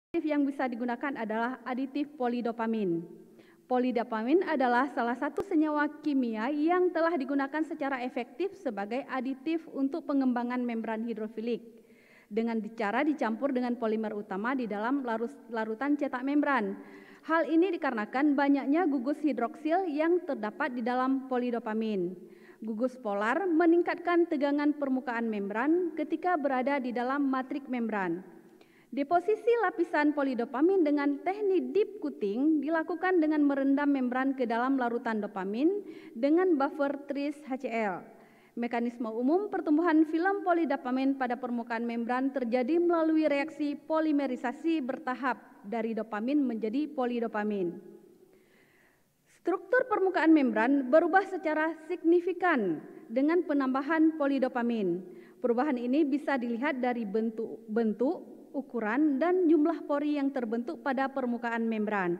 Aditif yang bisa digunakan adalah aditif polidopamin. Polidopamin adalah salah satu senyawa kimia yang telah digunakan secara efektif sebagai aditif untuk pengembangan membran hidrofilik dengan cara dicampur dengan polimer utama di dalam larutan cetak membran. Hal ini dikarenakan banyaknya gugus hidroksil yang terdapat di dalam polidopamin. Gugus polar meningkatkan tegangan permukaan membran ketika berada di dalam matrik membran. Deposisi lapisan polidopamin dengan teknik deep coating dilakukan dengan merendam membran ke dalam larutan dopamin dengan buffer tris HCl. Mekanisme umum pertumbuhan film polidopamin pada permukaan membran terjadi melalui reaksi polimerisasi bertahap dari dopamin menjadi polidopamin. Struktur permukaan membran berubah secara signifikan dengan penambahan polidopamin. Perubahan ini bisa dilihat dari bentuk, ukuran, dan jumlah pori yang terbentuk pada permukaan membran.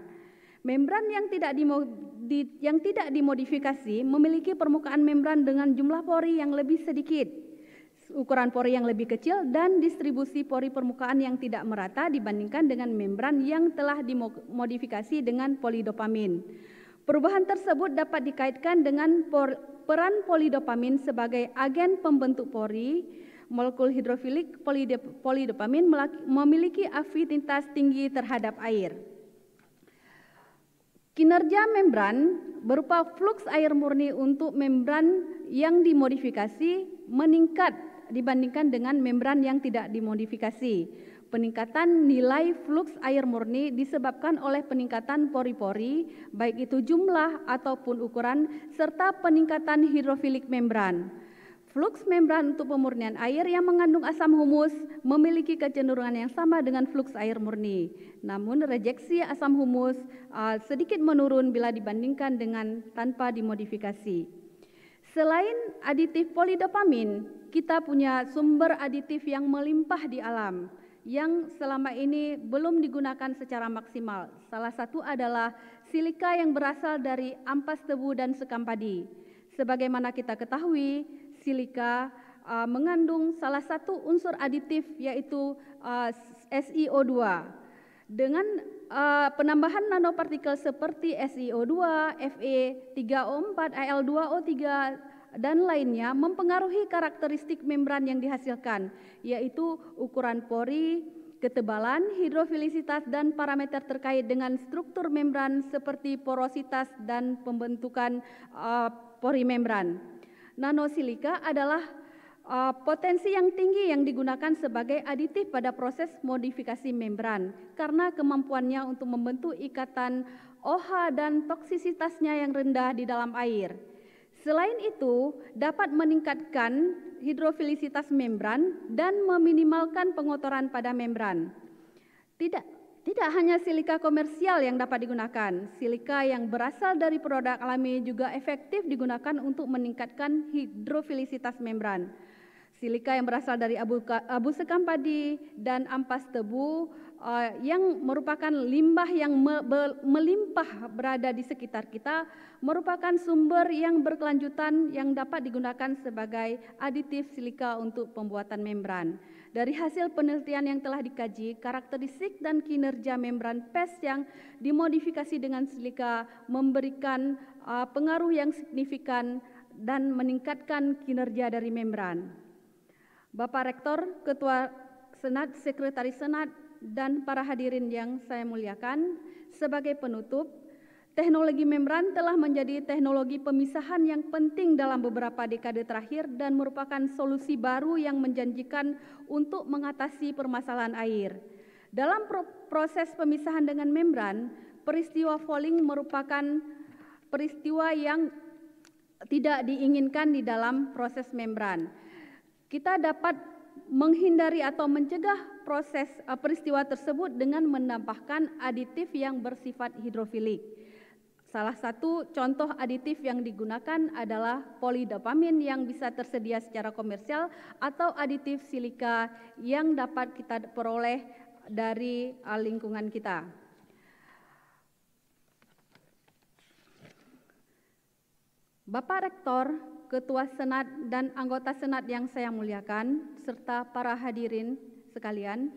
Membran yang tidak dimodifikasi memiliki permukaan membran dengan jumlah pori yang lebih sedikit, ukuran pori yang lebih kecil, dan distribusi pori permukaan yang tidak merata dibandingkan dengan membran yang telah dimodifikasi dengan polidopamin. Perubahan tersebut dapat dikaitkan dengan peran polidopamin sebagai agen pembentuk pori. Molekul hidrofilik polidopamin memiliki afinitas tinggi terhadap air. Kinerja membran berupa fluks air murni untuk membran yang dimodifikasi meningkat dibandingkan dengan membran yang tidak dimodifikasi. Peningkatan nilai fluks air murni disebabkan oleh peningkatan pori-pori, baik itu jumlah ataupun ukuran, serta peningkatan hidrofilik membran. Fluks membran untuk pemurnian air yang mengandung asam humus memiliki kecenderungan yang sama dengan fluks air murni. Namun rejeksi asam humus sedikit menurun bila dibandingkan dengan tanpa dimodifikasi. Selain aditif polidopamin, kita punya sumber aditif yang melimpah di alam yang selama ini belum digunakan secara maksimal. Salah satu adalah silika yang berasal dari ampas tebu dan sekam padi. Sebagaimana kita ketahui, silika mengandung salah satu unsur aditif yaitu SiO2. Dengan penambahan nanopartikel seperti SiO2, Fe3O4, Al2O3 dan lainnya mempengaruhi karakteristik membran yang dihasilkan, yaitu ukuran pori, ketebalan, hidrofilisitas, dan parameter terkait dengan struktur membran seperti porositas dan pembentukan pori membran. Nanosilika adalah potensi yang tinggi yang digunakan sebagai aditif pada proses modifikasi membran karena kemampuannya untuk membentuk ikatan OH dan toksisitasnya yang rendah di dalam air. Selain itu, dapat meningkatkan hidrofilisitas membran dan meminimalkan pengotoran pada membran. Tidak hanya silika komersial yang dapat digunakan, silika yang berasal dari produk alami juga efektif digunakan untuk meningkatkan hidrofilisitas membran. Silika yang berasal dari abu sekam padi dan ampas tebu yang merupakan limbah yang melimpah berada di sekitar kita merupakan sumber yang berkelanjutan yang dapat digunakan sebagai aditif silika untuk pembuatan membran. Dari hasil penelitian yang telah dikaji, karakteristik dan kinerja membran PES yang dimodifikasi dengan silika memberikan pengaruh yang signifikan dan meningkatkan kinerja dari membran. Bapak Rektor, Ketua Senat, Sekretaris Senat, dan para hadirin yang saya muliakan, sebagai penutup, teknologi membran telah menjadi teknologi pemisahan yang penting dalam beberapa dekade terakhir dan merupakan solusi baru yang menjanjikan untuk mengatasi permasalahan air. Dalam proses pemisahan dengan membran, peristiwa fouling merupakan peristiwa yang tidak diinginkan di dalam proses membran. Kita dapat menghindari atau mencegah proses peristiwa tersebut dengan menambahkan aditif yang bersifat hidrofilik. Salah satu contoh aditif yang digunakan adalah polidopamin yang bisa tersedia secara komersial atau aditif silika yang dapat kita peroleh dari lingkungan kita. Bapak Rektor, Ketua Senat dan anggota Senat yang saya muliakan, serta para hadirin sekalian,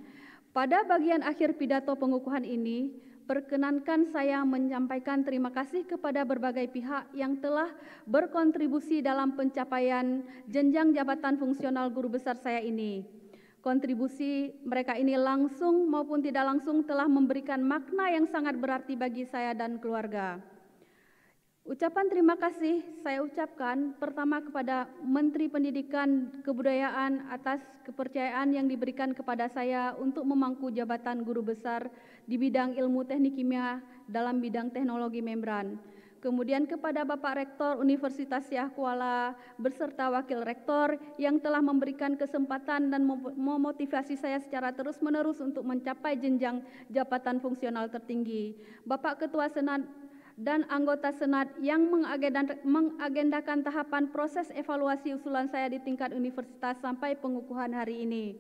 Pada bagian akhir pidato pengukuhan ini, perkenankan saya menyampaikan terima kasih kepada berbagai pihak yang telah berkontribusi dalam pencapaian jenjang jabatan fungsional guru besar saya ini. Kontribusi mereka ini langsung maupun tidak langsung telah memberikan makna yang sangat berarti bagi saya dan keluarga. Ucapan terima kasih saya ucapkan pertama kepada Menteri Pendidikan Kebudayaan atas kepercayaan yang diberikan kepada saya untuk memangku jabatan guru besar di bidang ilmu teknik kimia dalam bidang teknologi membran. Kemudian kepada Bapak Rektor Universitas Siah Kuala beserta Wakil Rektor yang telah memberikan kesempatan dan memotivasi saya secara terus-menerus untuk mencapai jenjang jabatan fungsional tertinggi. Bapak Ketua Senat dan anggota Senat yang mengagendakan tahapan proses evaluasi usulan saya di tingkat universitas sampai pengukuhan hari ini.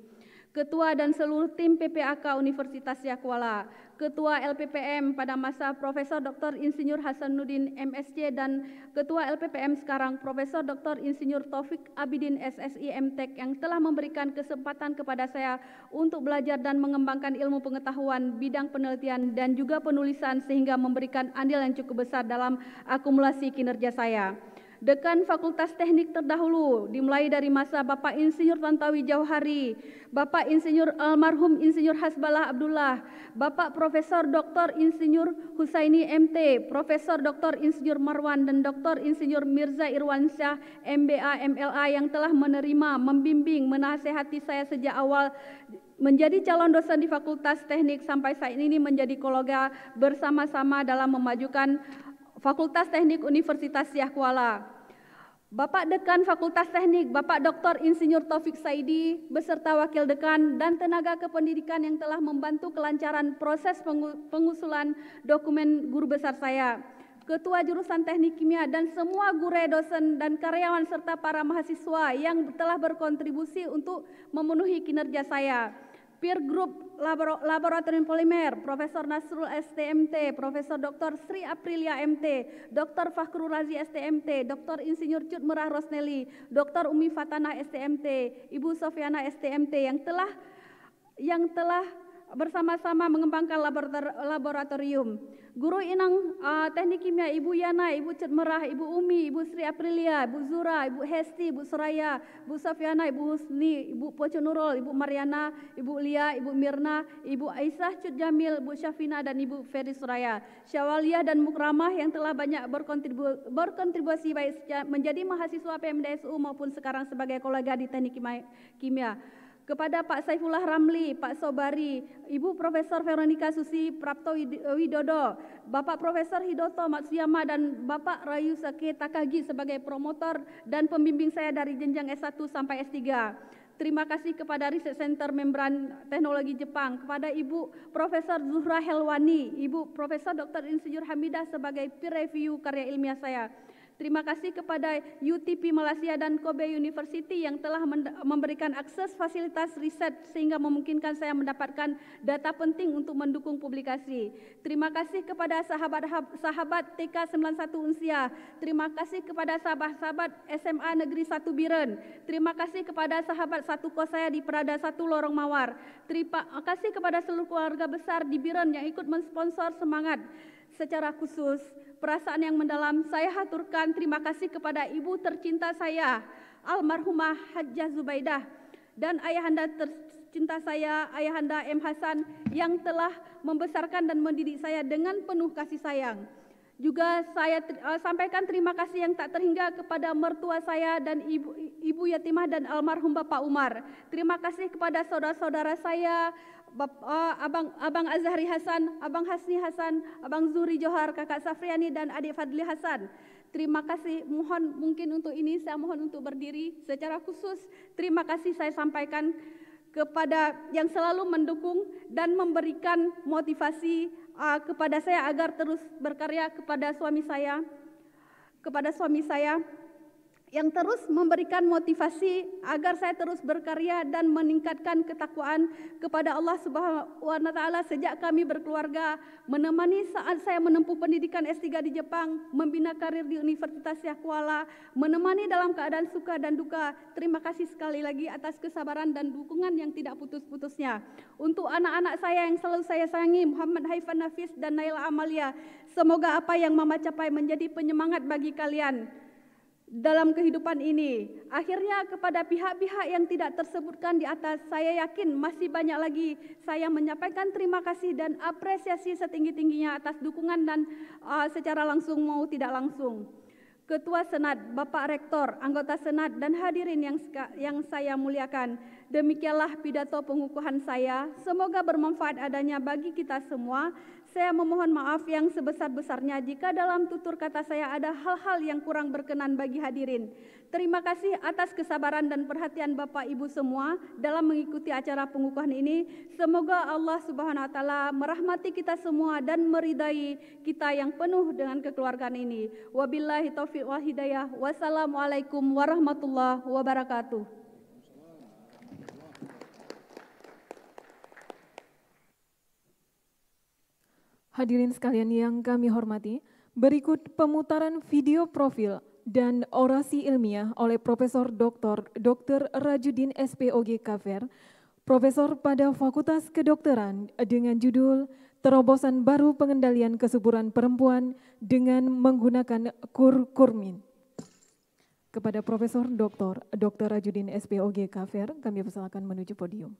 Ketua dan seluruh tim PPAK Universitas Siah Kuala, Ketua LPPM pada masa Profesor Dr. Insinyur Hasanuddin MSc dan Ketua LPPM sekarang Profesor Dr. Insinyur Taufik Abidin SSI MTek yang telah memberikan kesempatan kepada saya untuk belajar dan mengembangkan ilmu pengetahuan bidang penelitian dan juga penulisan sehingga memberikan andil yang cukup besar dalam akumulasi kinerja saya. Dekan Fakultas Teknik terdahulu dimulai dari masa Bapak Insinyur Tantowi Jauhari, Bapak Insinyur almarhum Insinyur Hasbalah Abdullah, Bapak Profesor Dr. Insinyur Husaini MT, Profesor Dr. Insinyur Marwan dan Dr. Insinyur Mirza Irwansyah MBA MLA yang telah menerima, membimbing, menasehati saya sejak awal menjadi calon dosen di Fakultas Teknik sampai saat ini menjadi kolega bersama-sama dalam memajukan Fakultas Teknik Universitas Siah Kuala. Bapak Dekan Fakultas Teknik, Bapak Dr. Insinyur Taufik Saidi, beserta Wakil Dekan dan tenaga kependidikan yang telah membantu kelancaran proses pengusulan dokumen guru besar saya. Ketua Jurusan Teknik Kimia dan semua guru dosen dan karyawan serta para mahasiswa yang telah berkontribusi untuk memenuhi kinerja saya. Peer Group Laboratorium Polimer, Profesor Nasrul STMT, Profesor Dr. Sri Aprilia MT, Dr. Fakhrul Razi STMT, Dr. Insinyur Cut Merah Rosneli, Dr. Umi Fatanah STMT, Ibu Sofiana STMT yang telah bersama-sama mengembangkan laboratorium. Guru Inang Teknik Kimia Ibu Yana, Ibu Cut Merah, Ibu Umi, Ibu Sri Aprilia, Ibu Zura, Ibu Hesti, Ibu Suraya, Ibu Sofiana, Ibu Husni, Ibu Poco Nurul, Ibu Mariana, Ibu Lia, Ibu Mirna, Ibu Aisyah Cut Jamil, Ibu Syafina dan Ibu Ferry Suraya, Syawaliyah dan Mukramah yang telah banyak berkontribusi baik menjadi mahasiswa PMDSU maupun sekarang sebagai kolega di Teknik Kimia. Kepada Pak Saifullah Ramli, Pak Sobari, Ibu Profesor Veronica Susi Prapto Widodo, Bapak Profesor Hidoto Matsuyama dan Bapak Rayu Sake Takagi sebagai promotor dan pembimbing saya dari jenjang S1 sampai S3. Terima kasih kepada Research Center Membran Teknologi Jepang, kepada Ibu Profesor Zuhra Helwani, Ibu Profesor Dr. Insinyur Hamidah sebagai peer review karya ilmiah saya. Terima kasih kepada UTP Malaysia dan Kobe University yang telah memberikan akses fasilitas riset sehingga memungkinkan saya mendapatkan data penting untuk mendukung publikasi. Terima kasih kepada sahabat TK91 Unsia. Terima kasih kepada sahabat SMA Negeri 1 Biren. Terima kasih kepada sahabat satu kos saya di Perada 1 Lorong Mawar. Terima kasih kepada seluruh keluarga besar di Biren yang ikut mensponsor semangat. Secara khusus, perasaan yang mendalam saya haturkan terima kasih kepada ibu tercinta saya, almarhumah Hajjah Zubaidah, dan ayahanda tercinta saya, ayahanda M. Hasan, yang telah membesarkan dan mendidik saya dengan penuh kasih sayang. Juga saya sampaikan terima kasih yang tak terhingga kepada mertua saya dan ibu yatimah dan almarhum Bapak Umar. Terima kasih kepada saudara-saudara saya, Abang Azhari Hasan, Abang Hasni Hasan, Abang Zuri Johar, Kakak Safriani dan adik Fadli Hasan. Terima kasih, mohon mungkin untuk ini saya mohon untuk berdiri. Secara khusus terima kasih saya sampaikan kepada yang selalu mendukung dan memberikan motivasi kepada saya agar terus berkarya, kepada suami saya yang terus memberikan motivasi agar saya terus berkarya dan meningkatkan ketakwaan kepada Allah Subhanahu wa taala sejak kami berkeluarga, menemani saat saya menempuh pendidikan S3 di Jepang, membina karir di Universitas Syekh Kuala, menemani dalam keadaan suka dan duka. Terima kasih sekali lagi atas kesabaran dan dukungan yang tidak putus-putusnya. Untuk anak-anak saya yang selalu saya sayangi, Muhammad Haifan Nafis dan Naila Amalia, semoga apa yang Mama capai menjadi penyemangat bagi kalian dalam kehidupan ini. Akhirnya kepada pihak-pihak yang tidak tersebutkan di atas, saya yakin masih banyak lagi saya menyampaikan terima kasih dan apresiasi setinggi-tingginya atas dukungan dan secara langsung mau tidak langsung. Ketua Senat, Bapak Rektor, anggota Senat dan hadirin yang saya muliakan, demikianlah pidato pengukuhan saya. Semoga bermanfaat adanya bagi kita semua. Saya memohon maaf yang sebesar-besarnya jika dalam tutur kata saya ada hal-hal yang kurang berkenan bagi hadirin. Terima kasih atas kesabaran dan perhatian Bapak Ibu semua dalam mengikuti acara pengukuhan ini. Semoga Allah Subhanahu wa taala merahmati kita semua dan meridai kita yang penuh dengan kekeluargaan ini. Wabillahi taufiq wal hidayah. Wassalamualaikum warahmatullahi wabarakatuh. Hadirin sekalian yang kami hormati, berikut pemutaran video profil dan orasi ilmiah oleh Profesor Dr. Rajudin SPOG Kafer, Profesor pada Fakultas Kedokteran dengan judul Terobosan Baru Pengendalian Kesuburan Perempuan dengan Menggunakan Kurkumin. Kepada Profesor Dr. Rajudin SPOG Kafer, kami persilakan menuju podium.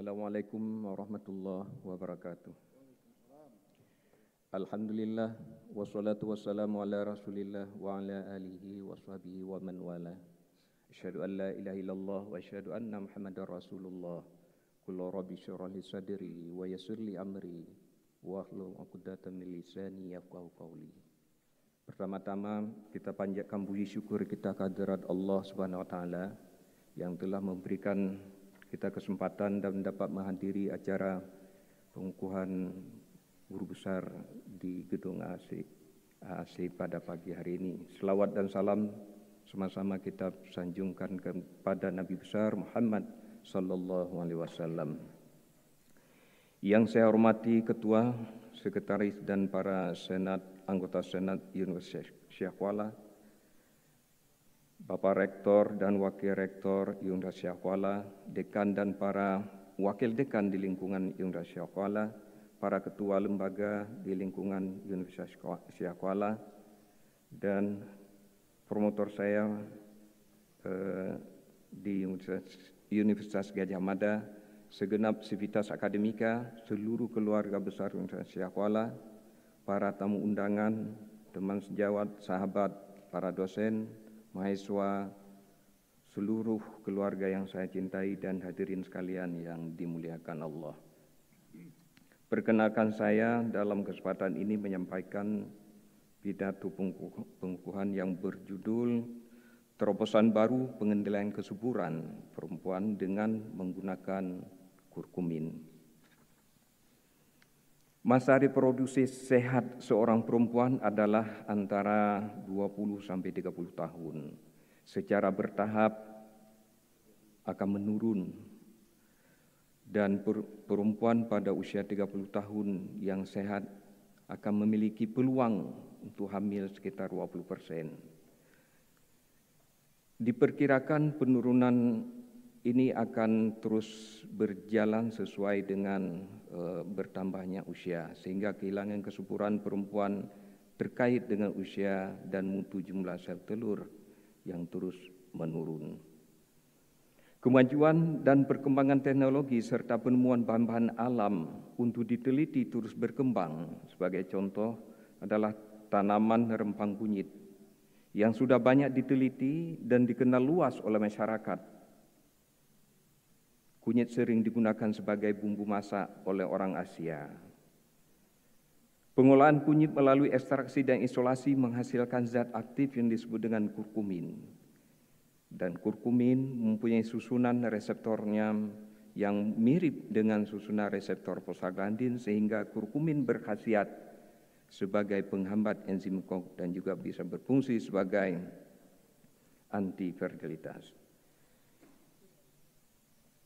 Assalamualaikum warahmatullahi wabarakatuh. Alhamdulillah wassalatu wassalamu ala Rasulillah wa ala alihi wa sahbihi wa man wala. Asyhadu an la ilaha illallah wa asyhadu anna Muhammadar Rasulullah. Qul rabbi shrah li sadri wa yassir li amri wa hlul 'uqdatam min lisani yafqahu qawli. Pertama-tama kita panjatkan puji syukur kita kehadirat Allah Subhanahu wa taala yang telah memberikan kita kesempatan dan dapat menghadiri acara pengukuhan guru besar di Gedung AAC pada pagi hari ini. Selawat dan salam sama-sama kita sanjungkan kepada Nabi besar Muhammad sallallahu alaihi wasallam. Yang saya hormati Ketua, Sekretaris dan para anggota Senat Universitas Syekh Kuala, Bapak Rektor dan Wakil Rektor Universitas Syekh Kuala, Dekan dan para Wakil Dekan di lingkungan Universitas Syekh Kuala, para Ketua Lembaga di lingkungan Universitas Syekh Kuala, dan promotor saya di Universitas Gadjah Mada, segenap sivitas akademika, seluruh keluarga besar Universitas Syekh Kuala, para tamu undangan, teman sejawat, sahabat, para dosen, mahasiswa, seluruh keluarga yang saya cintai dan hadirin sekalian yang dimuliakan Allah. Perkenalkan saya dalam kesempatan ini menyampaikan pidato pengukuhan yang berjudul Terobosan Baru Pengendalian Kesuburan Perempuan dengan Menggunakan Kurkumin. Masa reproduksi sehat seorang perempuan adalah antara 20 sampai 30 tahun. Secara bertahap akan menurun dan perempuan pada usia 30 tahun yang sehat akan memiliki peluang untuk hamil sekitar 20%. Diperkirakan penurunan ini akan terus berjalan sesuai dengan bertambahnya usia, sehingga kehilangan kesuburan perempuan terkait dengan usia dan mutu jumlah sel telur yang terus menurun. Kemajuan dan perkembangan teknologi serta penemuan bahan-bahan alam untuk diteliti terus berkembang. Sebagai contoh adalah tanaman rempang kunyit yang sudah banyak diteliti dan dikenal luas oleh masyarakat. Kunyit sering digunakan sebagai bumbu masak oleh orang Asia. Pengolahan kunyit melalui ekstraksi dan isolasi menghasilkan zat aktif yang disebut dengan kurkumin. Dan kurkumin mempunyai susunan reseptornya yang mirip dengan susunan reseptor prostaglandin, sehingga kurkumin berkhasiat sebagai penghambat enzim COX dan juga bisa berfungsi sebagai antifertilitas.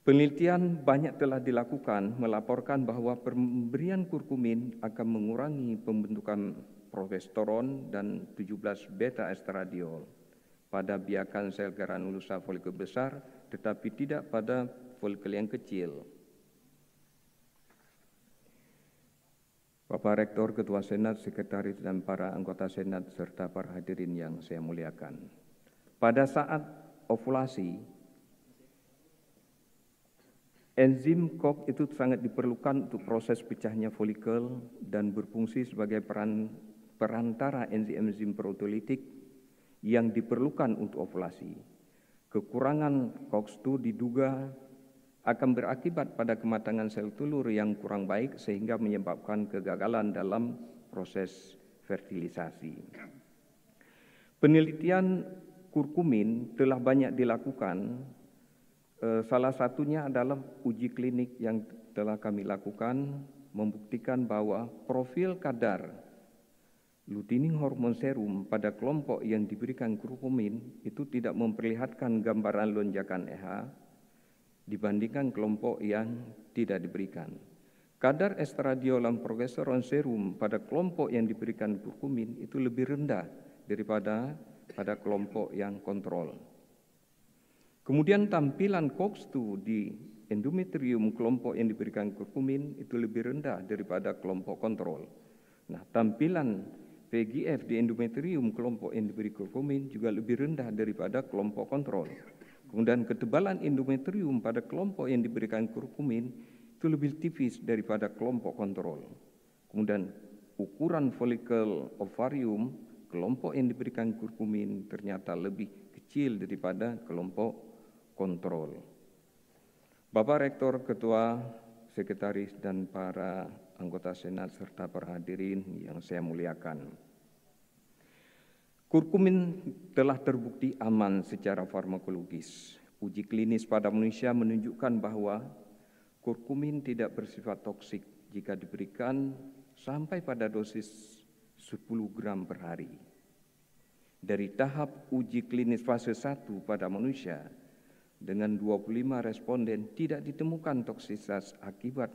Penelitian banyak telah dilakukan melaporkan bahwa pemberian kurkumin akan mengurangi pembentukan progesteron dan 17 beta estradiol pada biakan sel granulosa folikel besar, tetapi tidak pada folikel yang kecil. Bapak Rektor, Ketua Senat, Sekretaris dan para anggota Senat serta para hadirin yang saya muliakan. Pada saat ovulasi, enzim COX itu sangat diperlukan untuk proses pecahnya folikel dan berfungsi sebagai perantara enzim-enzim proteolitik yang diperlukan untuk ovulasi. Kekurangan COX-2 diduga akan berakibat pada kematangan sel telur yang kurang baik sehingga menyebabkan kegagalan dalam proses fertilisasi. Penelitian kurkumin telah banyak dilakukan. Salah satunya adalah uji klinik yang telah kami lakukan membuktikan bahwa profil kadar lutein hormon serum pada kelompok yang diberikan kurkumin itu tidak memperlihatkan gambaran lonjakan EH dibandingkan kelompok yang tidak diberikan. Kadar estradiol dan progesteron serum pada kelompok yang diberikan kurkumin itu lebih rendah daripada pada kelompok yang kontrol. Kemudian tampilan COX-2 di endometrium kelompok yang diberikan kurkumin itu lebih rendah daripada kelompok kontrol. Nah, tampilan VEGF di endometrium kelompok yang diberi kurkumin juga lebih rendah daripada kelompok kontrol. Kemudian ketebalan endometrium pada kelompok yang diberikan kurkumin itu lebih tipis daripada kelompok kontrol. Kemudian ukuran folikel ovarium kelompok yang diberikan kurkumin ternyata lebih kecil daripada kelompok kontrol. Bapak Rektor, Ketua, Sekretaris, dan para anggota Senat serta para hadirin yang saya muliakan. Kurkumin telah terbukti aman secara farmakologis. Uji klinis pada manusia menunjukkan bahwa kurkumin tidak bersifat toksik jika diberikan sampai pada dosis 10 gram per hari. Dari tahap uji klinis fase 1 pada manusia, dengan 25 responden tidak ditemukan toksisitas akibat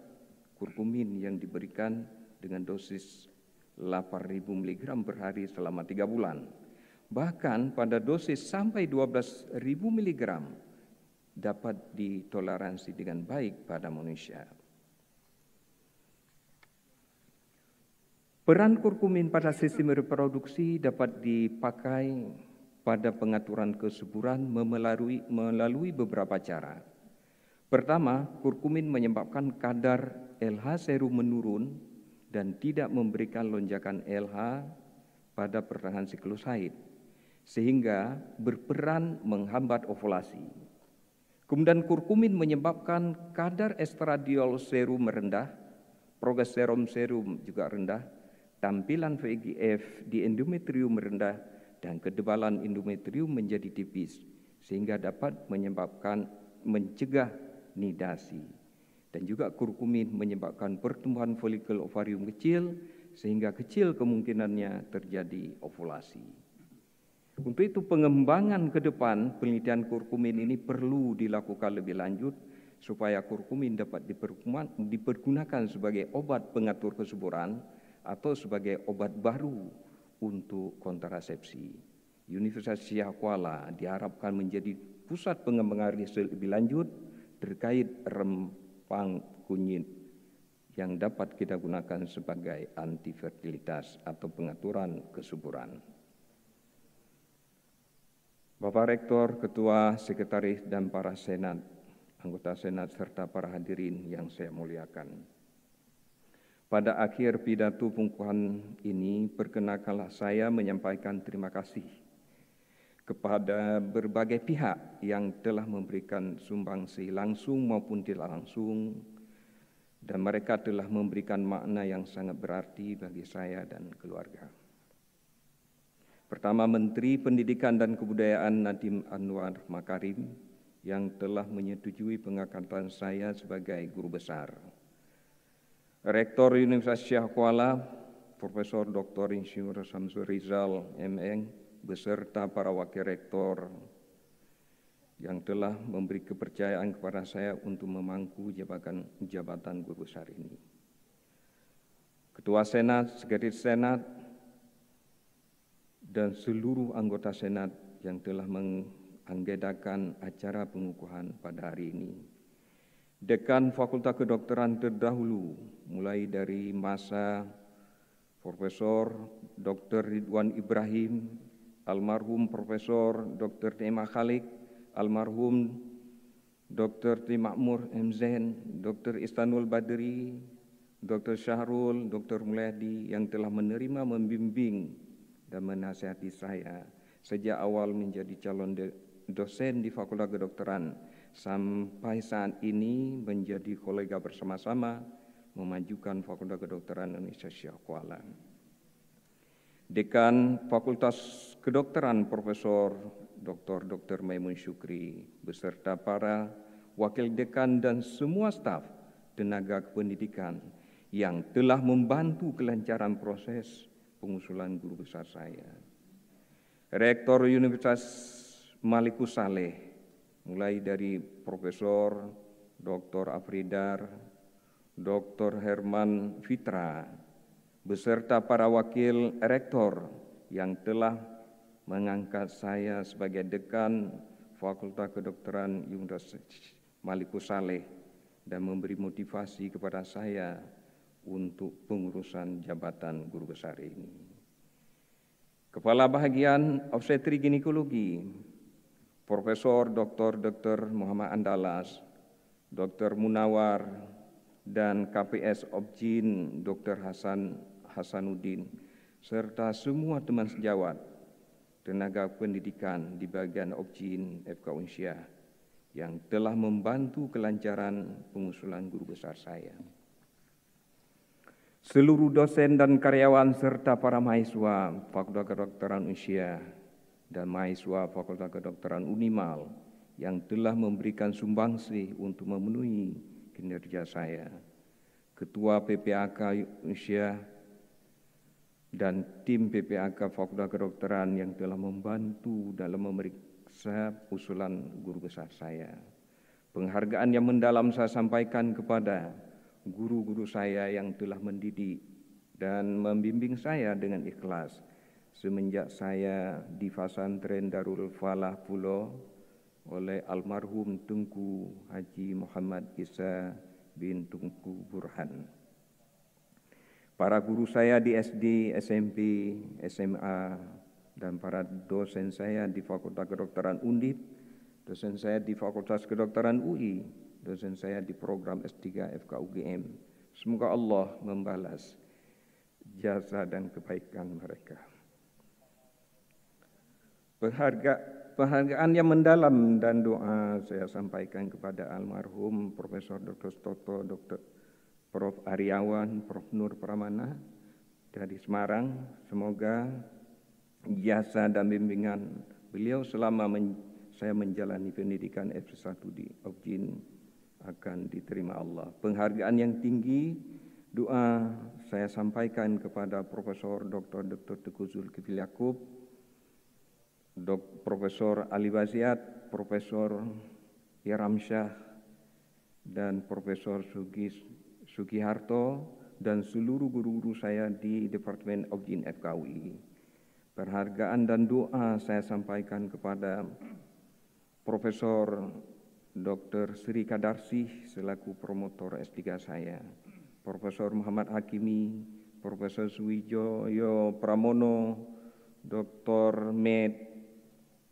kurkumin yang diberikan dengan dosis 8.000 mg per hari selama 3 bulan. Bahkan pada dosis sampai 12.000 mg dapat ditoleransi dengan baik pada manusia. Peran kurkumin pada sistem reproduksi dapat dipakai pada pengaturan kesuburan melalui beberapa cara. Pertama, kurkumin menyebabkan kadar LH serum menurun dan tidak memberikan lonjakan LH pada pertengahan siklus haid, sehingga berperan menghambat ovulasi. Kemudian kurkumin menyebabkan kadar estradiol serum rendah, progesteron serum juga rendah, tampilan VEGF di endometrium rendah, dan ketebalan endometrium menjadi tipis, sehingga dapat mencegah nidasi. Dan juga kurkumin menyebabkan pertumbuhan folikel ovarium kecil, sehingga kecil kemungkinannya terjadi ovulasi. Untuk itu pengembangan ke depan penelitian kurkumin ini perlu dilakukan lebih lanjut, supaya kurkumin dapat dipergunakan sebagai obat pengatur kesuburan atau sebagai obat baru untuk kontrasepsi. Universitas Syekh Kuala diharapkan menjadi pusat pengembangan riset lebih lanjut terkait rempang kunyit yang dapat kita gunakan sebagai antifertilitas atau pengaturan kesuburan. Bapak Rektor, Ketua, Sekretaris, dan para Senat, anggota Senat, serta para hadirin yang saya muliakan. Pada akhir pidato pembukaan ini, perkenankanlah saya menyampaikan terima kasih kepada berbagai pihak yang telah memberikan sumbangsi langsung maupun tidak langsung, dan mereka telah memberikan makna yang sangat berarti bagi saya dan keluarga. Pertama, Menteri Pendidikan dan Kebudayaan Nadiem Anwar Makarim yang telah menyetujui pengangkatan saya sebagai guru besar. Rektor Universitas Syekh Kuala, Profesor Dr. Insinyur Samsul Rizal, M.Eng, beserta para wakil rektor yang telah memberi kepercayaan kepada saya untuk memangku jabatan guru besar ini. Ketua Senat, Sekretaris Senat, dan seluruh anggota Senat yang telah menganggedakan acara pengukuhan pada hari ini. Dekan Fakultas Kedokteran terdahulu, mulai dari masa Profesor Dr. Ridwan Ibrahim, almarhum Profesor Dr. Tema Khalik, almarhum Dr. Timakmur M. Zain, Dr. Istanul Badri, Dr. Syahrul, Dr. Mulyadi yang telah menerima, membimbing, dan menasihati saya sejak awal menjadi calon dosen di Fakultas Kedokteran sampai saat ini menjadi kolega bersama-sama memajukan Fakultas Kedokteran Universitas Syekh Kuala. Dekan Fakultas Kedokteran Profesor Dr. Maimun Syukri beserta para wakil dekan dan semua staf tenaga kependidikan yang telah membantu kelancaran proses pengusulan guru besar saya. Rektor Universitas Malikus Saleh, mulai dari Profesor Dr. Afridar, Dr. Herman Fitra, beserta para wakil rektor yang telah mengangkat saya sebagai dekan Fakultas Kedokteran Universitas Malikus Saleh dan memberi motivasi kepada saya untuk pengurusan jabatan guru besar ini. Kepala Bahagian Obstetri Ginekologi, Profesor Dr. Muhammad Andalas, Dr. Munawar, dan KPS Objin Dr. Hasanuddin, serta semua teman sejawat tenaga pendidikan di bagian Objin FK Unsyah yang telah membantu kelancaran pengusulan guru besar saya. Seluruh dosen dan karyawan serta para mahasiswa Fakultas Kedokteran Unsyah dan mahasiswa Fakultas Kedokteran Unimal yang telah memberikan sumbangsih untuk memenuhi kinerja saya, Ketua PPAK Unsyah dan tim PPAK Fakultas Kedokteran yang telah membantu dalam memeriksa usulan guru besar saya. Penghargaan yang mendalam saya sampaikan kepada guru-guru saya yang telah mendidik dan membimbing saya dengan ikhlas semenjak saya di Pesantren Darul Falah Pulo oleh almarhum Tunku Haji Muhammad Isa bin Tunku Burhan. Para guru saya di SD, SMP, SMA, dan para dosen saya di Fakultas Kedokteran Undip, dosen saya di Fakultas Kedokteran UI, dosen saya di program S3 FK UGM. Semoga Allah membalas jasa dan kebaikan mereka. Penghargaan yang mendalam dan doa saya sampaikan kepada almarhum Profesor Dr. Stoto, Dr. Prof. Aryawan, Prof. Nur Pramana dari Semarang. Semoga jasa dan bimbingan beliau selama saya menjalani pendidikan S1 di Objin akan diterima Allah. Penghargaan yang tinggi, doa saya sampaikan kepada Profesor Dr. Teguh Zulkifli Yakub, Profesor Ali Baziat, Profesor Iramsyah, dan Profesor Sugiharto, dan seluruh guru-guru saya di Departemen Objin FKUI. Penghargaan dan doa saya sampaikan kepada Profesor Dr. Sri Kadarsih selaku promotor S3 saya, Profesor Muhammad Hakimi, Profesor Suwijoyo Pramono, Dr. Med,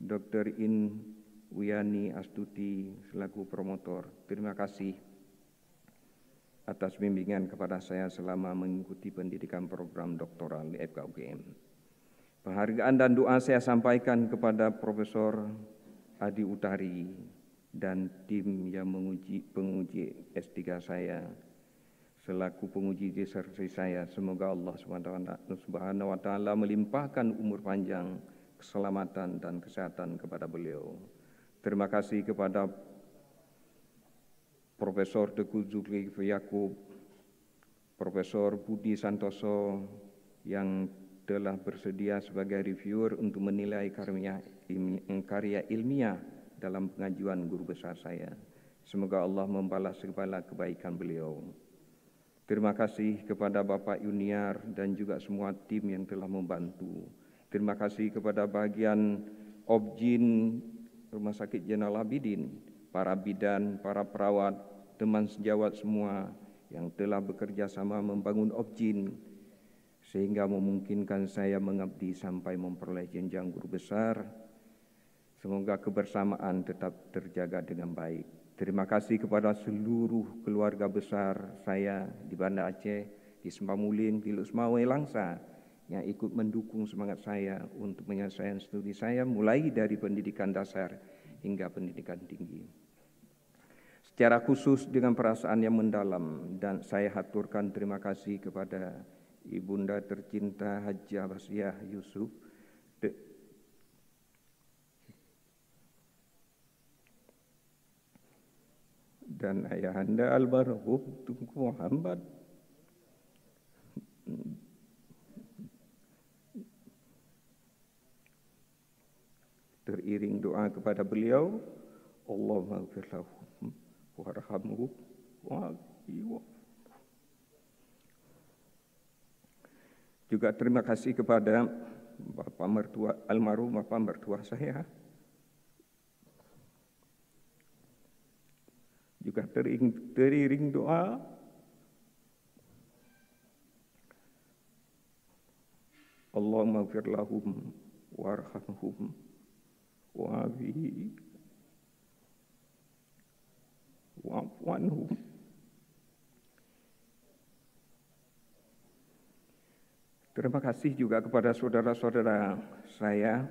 Dr. In Wiyani Astuti selaku promotor. Terima kasih atas bimbingan kepada saya selama mengikuti pendidikan program doktoral di FK UGM. Penghargaan dan doa saya sampaikan kepada Profesor Adi Utari dan tim yang penguji S3 saya selaku penguji disertasi saya. Semoga Allah Subhanahu wa taala melimpahkan umur panjang, keselamatan dan kesehatan kepada beliau. Terima kasih kepada Profesor Teguh Zulkifli Yakub, Profesor Budi Santoso yang telah bersedia sebagai reviewer untuk menilai karya ilmiah dalam pengajuan guru besar saya. Semoga Allah membalas segala kebaikan beliau. Terima kasih kepada Bapak Yuniar dan juga semua tim yang telah membantu. Terima kasih kepada bagian Objin Rumah Sakit Zainal Abidin, para bidan, para perawat, teman sejawat semua yang telah bekerja sama membangun Objin sehingga memungkinkan saya mengabdi sampai memperoleh jenjang guru besar. Semoga kebersamaan tetap terjaga dengan baik. Terima kasih kepada seluruh keluarga besar saya di Banda Aceh, di Sempamulin, di Lusmawe Langsa, yang ikut mendukung semangat saya untuk menyelesaikan studi saya mulai dari pendidikan dasar hingga pendidikan tinggi. Secara khusus dengan perasaan yang mendalam dan saya haturkan terima kasih kepada Ibunda tercinta Haji Abbasiyah Yusuf dan ayahanda almarhum Tunku Muhammad teriring doa kepada beliau, Allahumma ighfir lahum warhamhum wa'afihi. Juga terima kasih kepada Bapak mertua almarhum Bapak mertua saya. Juga teriring doa Allahumma ighfir lahum warhamhum wa'afihi wa'fu anhum. Terima kasih juga kepada saudara-saudara saya,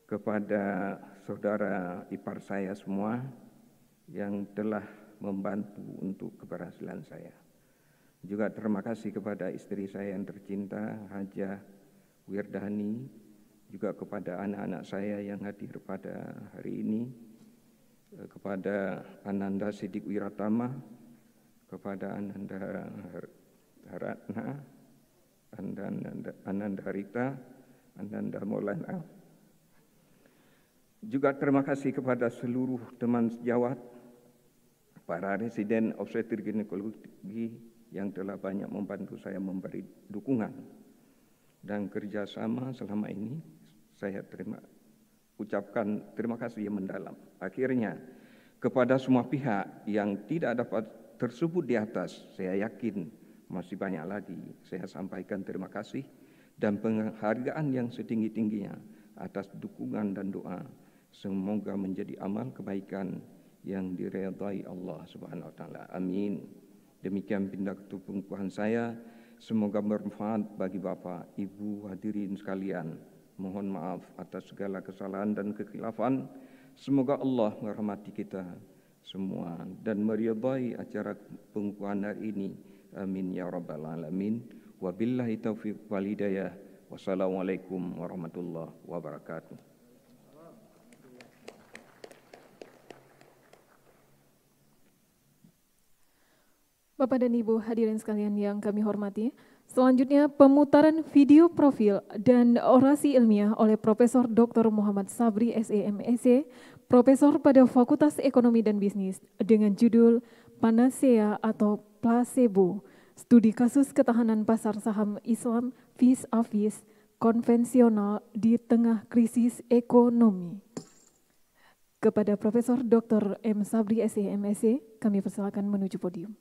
kepada saudara ipar saya semua yang telah membantu untuk keberhasilan saya. Juga terima kasih kepada istri saya yang tercinta, Hajah Wirdani, juga kepada anak-anak saya yang hadir pada hari ini, kepada Ananda Sidik Wiratama, kepada Ananda Haratna, Ananda Rita, Ananda Maulana. Juga terima kasih kepada seluruh teman sejawat, para residen obstetrik ginekologi yang telah banyak membantu saya memberi dukungan dan kerjasama selama ini. Saya ucapkan terima kasih yang mendalam. Akhirnya, kepada semua pihak yang tidak dapat tersebut di atas, saya yakin masih banyak lagi. Saya sampaikan terima kasih dan penghargaan yang setinggi-tingginya atas dukungan dan doa. Semoga menjadi amal kebaikan yang diridhai Allah Subhanahu wa taala. Amin. Demikian pidato pengukuhan saya. Semoga bermanfaat bagi Bapak, Ibu, hadirin sekalian. Mohon maaf atas segala kesalahan dan kekhilafan. Semoga Allah merahmati kita semua dan meridhai acara pengukuhan hari ini. Amin ya rabbal alamin. Wabillahi taufiq wal hidayah. Wassalamualaikum warahmatullahi wabarakatuh. Bapak dan Ibu hadirin sekalian yang kami hormati, selanjutnya pemutaran video profil dan orasi ilmiah oleh Profesor Dr. Muhammad Sabri SEMSC, Profesor pada Fakultas Ekonomi dan Bisnis dengan judul Panacea atau Placebo, Studi Kasus Ketahanan Pasar Saham Islam vis-a-vis konvensional di tengah krisis ekonomi. Kepada Profesor Dr. M. Sabri SEMSC, kami persilakan menuju podium.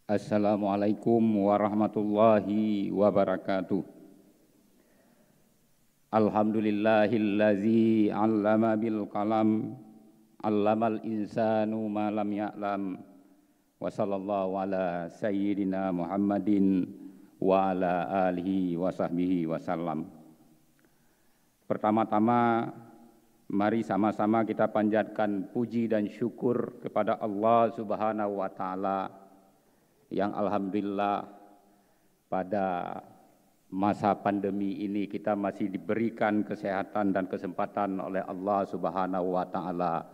Assalamualaikum warahmatullahi wabarakatuh. Alhamdulillahillazi 'allama bil qalam, 'allamal insanu ma lam ya'lam. Wa sallallahu ala sayyidina Muhammadin wa ala alihi wa sahbihi wasallam. Pertama-tama mari sama-sama kita panjatkan puji dan syukur kepada Allah Subhanahu wa taala yang alhamdulillah pada masa pandemi ini kita masih diberikan kesehatan dan kesempatan oleh Allah Subhanahu wa taala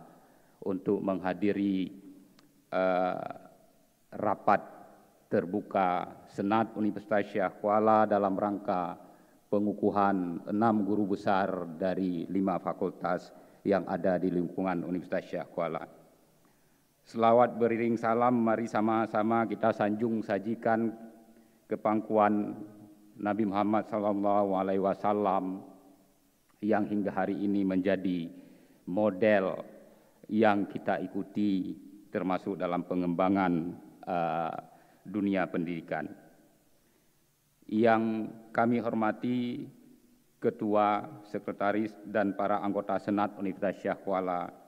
untuk menghadiri rapat terbuka Senat Universitas Syekh Kuala dalam rangka pengukuhan 6 guru besar dari 5 fakultas yang ada di lingkungan Universitas Syekh Kuala. Selawat beriring salam, mari sama-sama kita sanjung sajikan kepangkuan Nabi Muhammad SAW yang hingga hari ini menjadi model yang kita ikuti termasuk dalam pengembangan dunia pendidikan. Yang kami hormati Ketua, Sekretaris, dan para anggota Senat Universitas Syekh Kuala,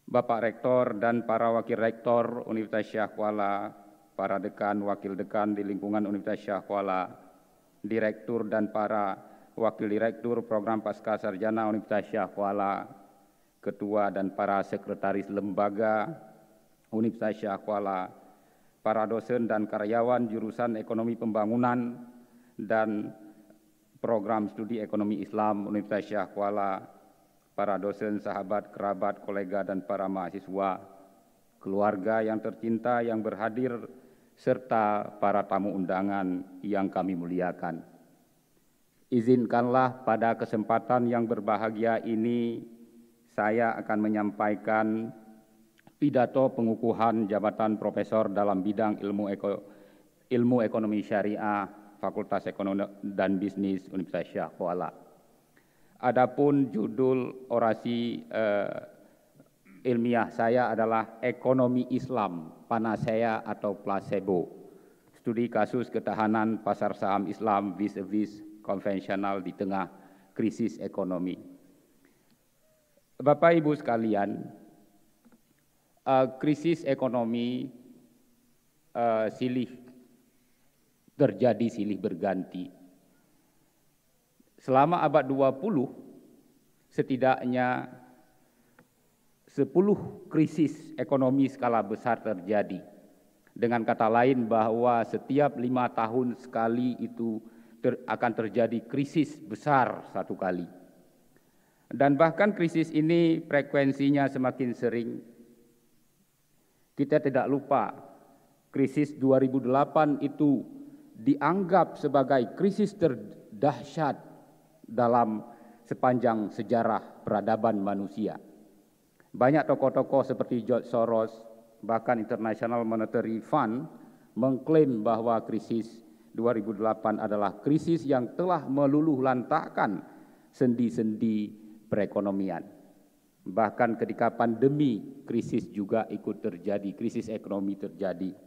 Bapak Rektor dan para Wakil Rektor Universitas Syekh Kuala, para dekan, wakil dekan di lingkungan Universitas Syekh Kuala, Direktur dan para Wakil Direktur Program Pasca Sarjana Universitas Syekh Kuala, Ketua dan para Sekretaris Lembaga Universitas Syekh Kuala, para dosen dan karyawan jurusan Ekonomi Pembangunan dan Program Studi Ekonomi Islam Universitas Syekh Kuala, para dosen, sahabat, kerabat, kolega, dan para mahasiswa, keluarga yang tercinta yang berhadir, serta para tamu undangan yang kami muliakan. Izinkanlah pada kesempatan yang berbahagia ini, saya akan menyampaikan pidato pengukuhan jabatan profesor dalam bidang ilmu ekonomi syariah, Fakultas Ekonomi dan Bisnis Universitas Syekh Kuala. Adapun judul orasi ilmiah saya adalah Ekonomi Islam, Panacea atau Placebo, studi kasus ketahanan pasar saham Islam vis-a-vis konvensional di tengah krisis ekonomi. Bapak Ibu sekalian, krisis ekonomi silih terjadi, silih berganti. Selama abad 20, setidaknya 10 krisis ekonomi skala besar terjadi. Dengan kata lain bahwa setiap 5 tahun sekali itu akan terjadi krisis besar satu kali. Dan bahkan krisis ini frekuensinya semakin sering. Kita tidak lupa, krisis 2008 itu dianggap sebagai krisis terdahsyat dalam sepanjang sejarah peradaban manusia. Banyak tokoh-tokoh seperti George Soros, bahkan International Monetary Fund mengklaim bahwa krisis 2008 adalah krisis yang telah meluluhlantakkan sendi-sendi perekonomian. Bahkan ketika pandemi, krisis juga ikut terjadi, krisis ekonomi terjadi.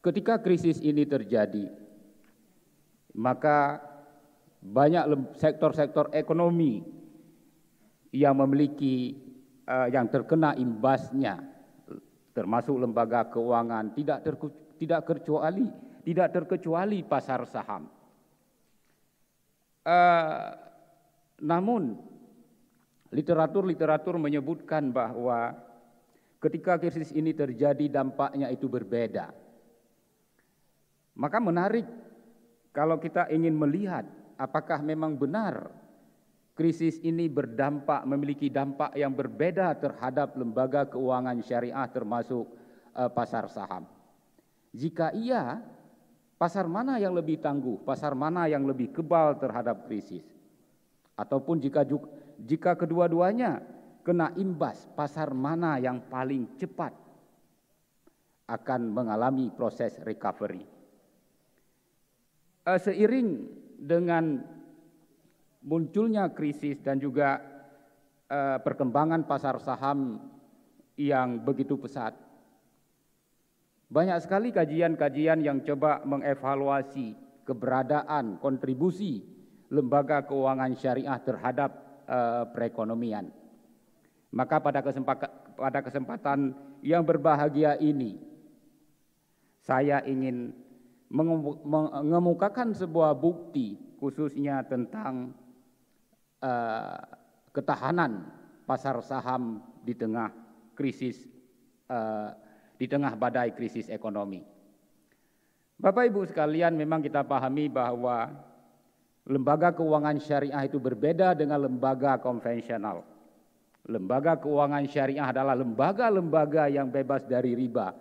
Ketika krisis ini terjadi, maka banyak sektor-sektor ekonomi yang memiliki yang terkena imbasnya, termasuk lembaga keuangan, tidak terkecuali pasar saham. Namun literatur menyebutkan bahwa ketika krisis ini terjadi dampaknya itu berbeda. Maka menarik kalau kita ingin melihat apakah memang benar krisis ini memiliki dampak yang berbeda terhadap lembaga keuangan syariah termasuk pasar saham. Jika iya, pasar mana yang lebih tangguh, pasar mana yang lebih kebal terhadap krisis? Ataupun jika kedua-duanya kena imbas, pasar mana yang paling cepat akan mengalami proses recovery? Seiring dengan munculnya krisis dan juga perkembangan pasar saham yang begitu pesat. Banyak sekali kajian-kajian yang coba mengevaluasi keberadaan kontribusi lembaga keuangan syariah terhadap perekonomian. Maka pada kesempatan yang berbahagia ini, saya ingin mengemukakan sebuah bukti khususnya tentang ketahanan pasar saham di tengah krisis, di tengah badai krisis ekonomi. Bapak Ibu sekalian, memang kita pahami bahwa lembaga keuangan syariah itu berbeda dengan lembaga konvensional. Lembaga keuangan syariah adalah lembaga-lembaga yang bebas dari riba,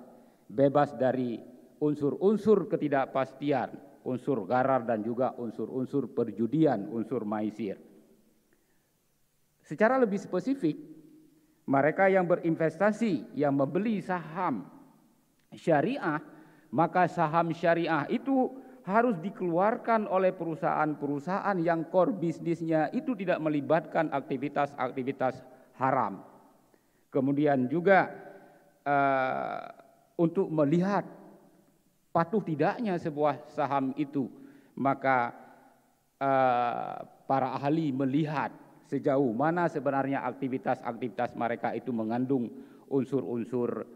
bebas dari unsur-unsur ketidakpastian, unsur gharar dan juga unsur-unsur perjudian, unsur maisir. Secara lebih spesifik, mereka yang berinvestasi, yang membeli saham syariah, maka saham syariah itu harus dikeluarkan oleh perusahaan-perusahaan yang core bisnisnya itu tidak melibatkan aktivitas-aktivitas haram. Kemudian juga untuk melihat patuh tidaknya sebuah saham itu, maka para ahli melihat sejauh mana sebenarnya aktivitas-aktivitas mereka itu mengandung unsur-unsur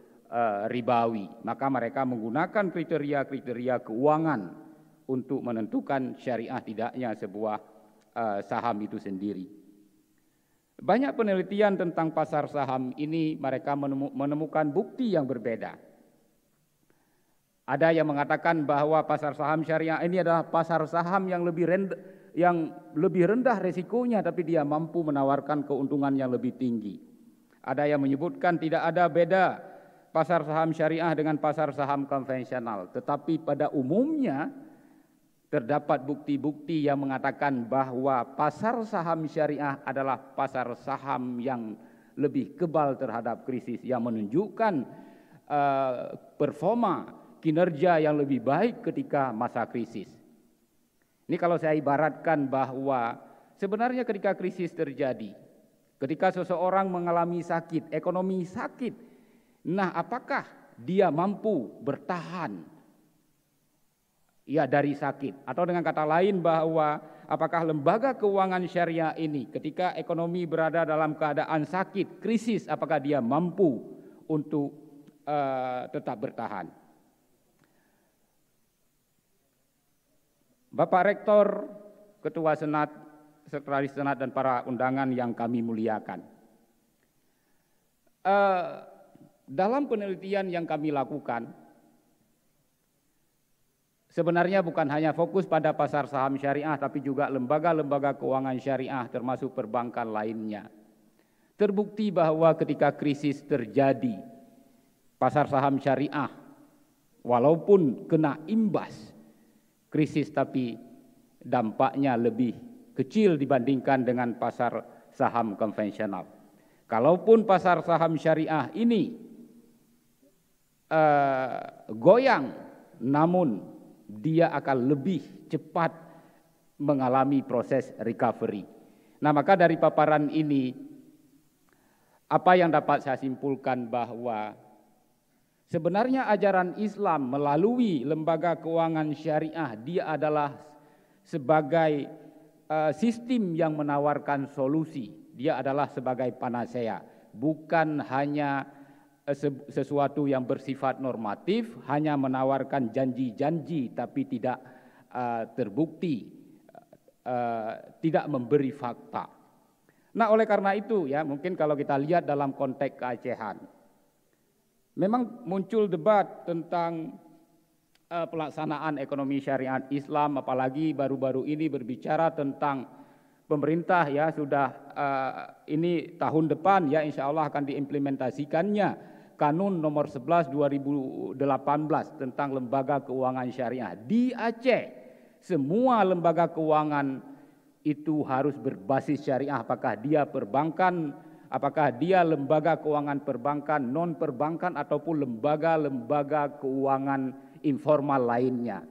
ribawi. Maka mereka menggunakan kriteria-kriteria keuangan untuk menentukan syariah tidaknya sebuah saham itu sendiri. Banyak penelitian tentang pasar saham ini, mereka menemukan bukti yang berbeda. Ada yang mengatakan bahwa pasar saham syariah ini adalah pasar saham yang lebih rendah resikonya, tapi dia mampu menawarkan keuntungan yang lebih tinggi. Ada yang menyebutkan tidak ada beda pasar saham syariah dengan pasar saham konvensional, tetapi pada umumnya terdapat bukti-bukti yang mengatakan bahwa pasar saham syariah adalah pasar saham yang lebih kebal terhadap krisis, yang menunjukkan performa kinerja yang lebih baik ketika masa krisis. Ini kalau saya ibaratkan bahwa sebenarnya ketika krisis terjadi, ketika seseorang mengalami sakit, ekonomi sakit, nah apakah dia mampu bertahan ya dari sakit? Atau dengan kata lain bahwa apakah lembaga keuangan syariah ini ketika ekonomi berada dalam keadaan sakit, krisis, apakah dia mampu untuk tetap bertahan? Bapak Rektor, Ketua Senat, Sekretaris Senat dan para undangan yang kami muliakan. Dalam penelitian yang kami lakukan, sebenarnya bukan hanya fokus pada pasar saham syariah, tapi juga lembaga-lembaga keuangan syariah termasuk perbankan lainnya. Terbukti bahwa ketika krisis terjadi, pasar saham syariah walaupun kena imbas krisis, tapi dampaknya lebih kecil dibandingkan dengan pasar saham konvensional. Kalaupun pasar saham syariah ini goyang, namun dia akan lebih cepat mengalami proses recovery. Nah, maka dari paparan ini, apa yang dapat saya simpulkan bahwa sebenarnya ajaran Islam melalui lembaga keuangan syariah, dia adalah sebagai sistem yang menawarkan solusi. Dia adalah sebagai panacea, bukan hanya sesuatu yang bersifat normatif, hanya menawarkan janji-janji tapi tidak terbukti, tidak memberi fakta. Nah, oleh karena itu ya, mungkin kalau kita lihat dalam konteks keacehan, memang muncul debat tentang pelaksanaan ekonomi syariat Islam, apalagi baru-baru ini berbicara tentang pemerintah ya sudah ini tahun depan ya insya Allah akan diimplementasikannya Kanun nomor 11 2018 tentang lembaga keuangan syariah. Di Aceh semua lembaga keuangan itu harus berbasis syariah, apakah dia perbankan, apakah dia lembaga keuangan perbankan, non perbankan ataupun lembaga-lembaga keuangan informal lainnya.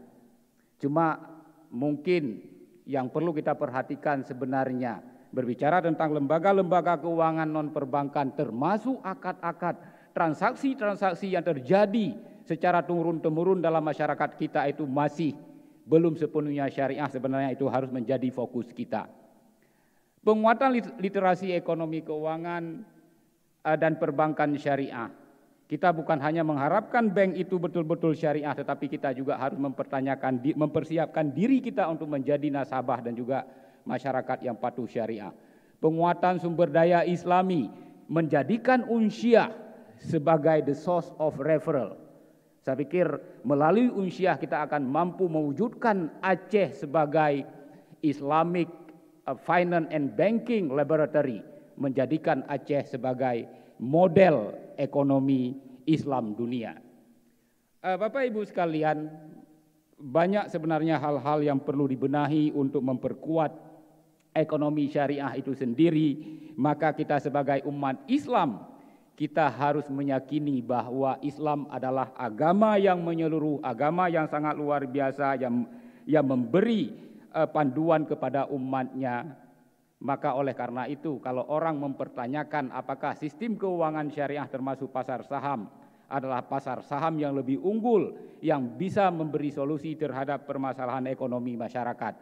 Cuma mungkin yang perlu kita perhatikan sebenarnya berbicara tentang lembaga-lembaga keuangan non perbankan termasuk akad-akad transaksi-transaksi yang terjadi secara turun-temurun dalam masyarakat kita itu masih belum sepenuhnya syariah. Sebenarnya itu harus menjadi fokus kita. Penguatan literasi ekonomi keuangan dan perbankan syariah. Kita bukan hanya mengharapkan bank itu betul-betul syariah, tetapi kita juga harus mempersiapkan diri kita untuk menjadi nasabah dan juga masyarakat yang patuh syariah. Penguatan sumber daya Islami, menjadikan Unsyah sebagai the source of referral. Saya pikir melalui Unsyah kita akan mampu mewujudkan Aceh sebagai Islamic Finance and Banking Laboratory, menjadikan Aceh sebagai model ekonomi Islam dunia. Bapak Ibu sekalian, banyak sebenarnya hal-hal yang perlu dibenahi untuk memperkuat ekonomi syariah itu sendiri. Maka kita sebagai umat Islam, kita harus meyakini bahwa Islam adalah agama yang menyeluruh, agama yang sangat luar biasa, yang memberi panduan kepada umatnya. Maka oleh karena itu, kalau orang mempertanyakan apakah sistem keuangan syariah termasuk pasar saham adalah pasar saham yang lebih unggul, yang bisa memberi solusi terhadap permasalahan ekonomi masyarakat,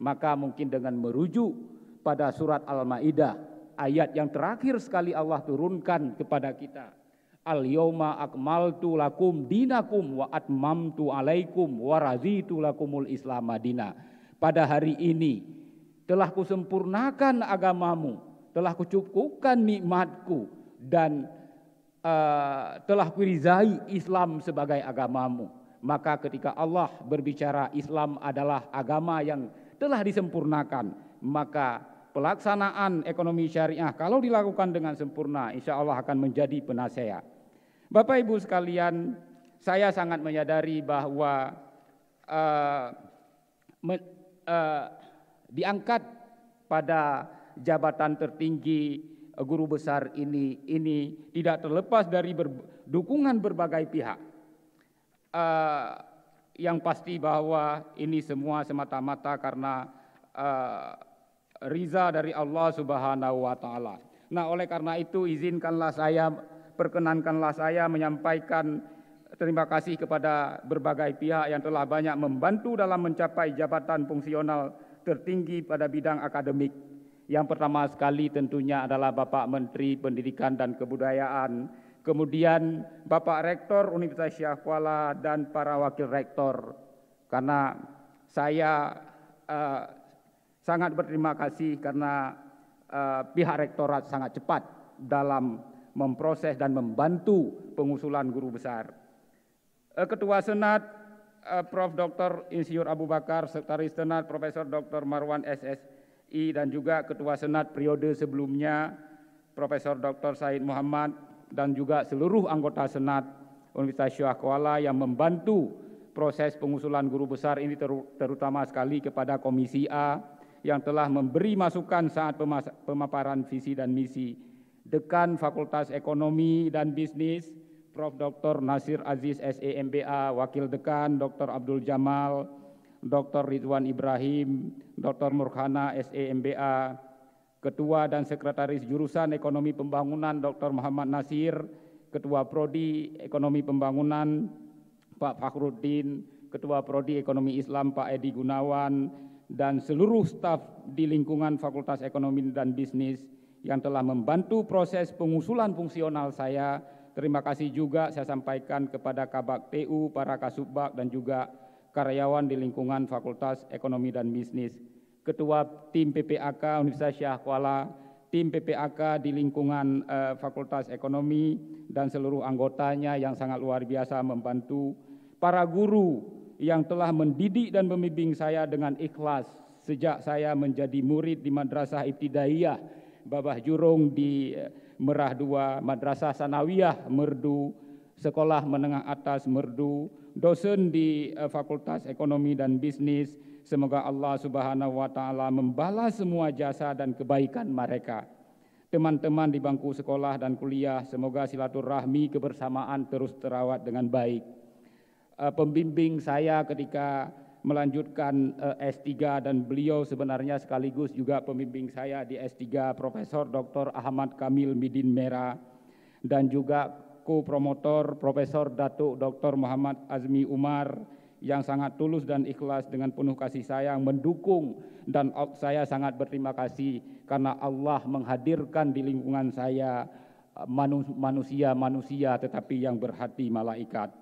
maka mungkin dengan merujuk pada surat Al-Maidah, ayat yang terakhir sekali Allah turunkan kepada kita, Al-yawma akmaltu lakum dinakum wa atmamtu alaikum wa raditu lakumul Islam madina. Pada hari ini telah kusempurnakan agamamu, telah kucukupkan nikmatku, dan telah kuridai Islam sebagai agamamu. Maka ketika Allah berbicara Islam adalah agama yang telah disempurnakan, maka pelaksanaan ekonomi syariah kalau dilakukan dengan sempurna, insya Allah akan menjadi penasehat. Bapak Ibu sekalian, saya sangat menyadari bahwa diangkat pada jabatan tertinggi guru besar ini tidak terlepas dari dukungan berbagai pihak. Yang pasti bahwa ini semua semata-mata karena ridha dari Allah Subhanahu wa taala. Nah, oleh karena itu perkenankanlah saya menyampaikan terima kasih kepada berbagai pihak yang telah banyak membantu dalam mencapai jabatan fungsional tertinggi pada bidang akademik. Yang pertama sekali tentunya adalah Bapak Menteri Pendidikan dan Kebudayaan, kemudian Bapak Rektor Universitas Syah Kuala dan para wakil rektor. Karena saya sangat berterima kasih karena pihak rektorat sangat cepat dalam memproses dan membantu pengusulan guru besar. Ketua Senat Prof. Dr. Insinyur Abu Bakar, Sekretaris Senat Profesor Dr. Marwan SSI, dan juga Ketua Senat periode sebelumnya Profesor Dr. Said Muhammad, dan juga seluruh anggota Senat Universitas Syah Kuala yang membantu proses pengusulan guru besar ini, terutama sekali kepada Komisi A yang telah memberi masukan saat pemaparan visi dan misi, Dekan Fakultas Ekonomi dan Bisnis Prof. Dr. Nasir Aziz SEMBA, Wakil Dekan Dr. Abdul Jamal, Dr. Ridwan Ibrahim, Dr. Murkhana SEMBA, Ketua dan Sekretaris Jurusan Ekonomi Pembangunan Dr. Muhammad Nasir, Ketua Prodi Ekonomi Pembangunan Pak Fakhruddin, Ketua Prodi Ekonomi Islam Pak Edi Gunawan, dan seluruh staf di lingkungan Fakultas Ekonomi dan Bisnis yang telah membantu proses pengusulan fungsional saya. Terima kasih juga saya sampaikan kepada Kabak TU, para Kasubag, dan juga karyawan di lingkungan Fakultas Ekonomi dan Bisnis, Ketua Tim PPAK Universitas Syah Kuala, Tim PPAK di lingkungan Fakultas Ekonomi, dan seluruh anggotanya yang sangat luar biasa membantu, para guru yang telah mendidik dan membimbing saya dengan ikhlas sejak saya menjadi murid di Madrasah Ibtidaiyah Babah Jurung di Merah 2, Madrasah Sanawiyah Merdu, Sekolah Menengah Atas Merdu, dosen di Fakultas Ekonomi dan Bisnis. Semoga Allah Subhanahu wa taala membalas semua jasa dan kebaikan mereka. Teman-teman di bangku sekolah dan kuliah, semoga silaturahmi kebersamaan terus terawat dengan baik. Pembimbing saya ketika melanjutkan S3 dan beliau sebenarnya sekaligus juga pembimbing saya di S3, Profesor Dr. Ahmad Kamil Midin Mera, dan juga co-promotor Profesor Datuk Dr. Muhammad Azmi Umar yang sangat tulus dan ikhlas dengan penuh kasih sayang mendukung, dan saya sangat berterima kasih karena Allah menghadirkan di lingkungan saya manusia-manusia tetapi yang berhati malaikat.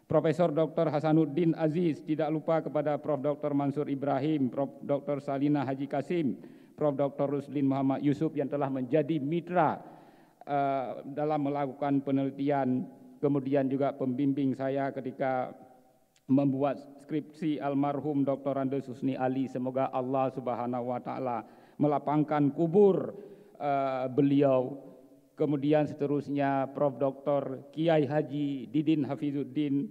Profesor Dr. Hasanuddin Aziz, tidak lupa kepada Prof. Dr. Mansur Ibrahim, Prof. Dr. Salina Haji Kasim, Prof. Dr. Ruslin Muhammad Yusuf yang telah menjadi mitra dalam melakukan penelitian, kemudian juga pembimbing saya ketika membuat skripsi almarhum Dr. Andes Husni Ali. Semoga Allah Subhanahu wa taala melapangkan kubur beliau. Kemudian seterusnya Prof. Dr. Kiai Haji Didin Hafizuddin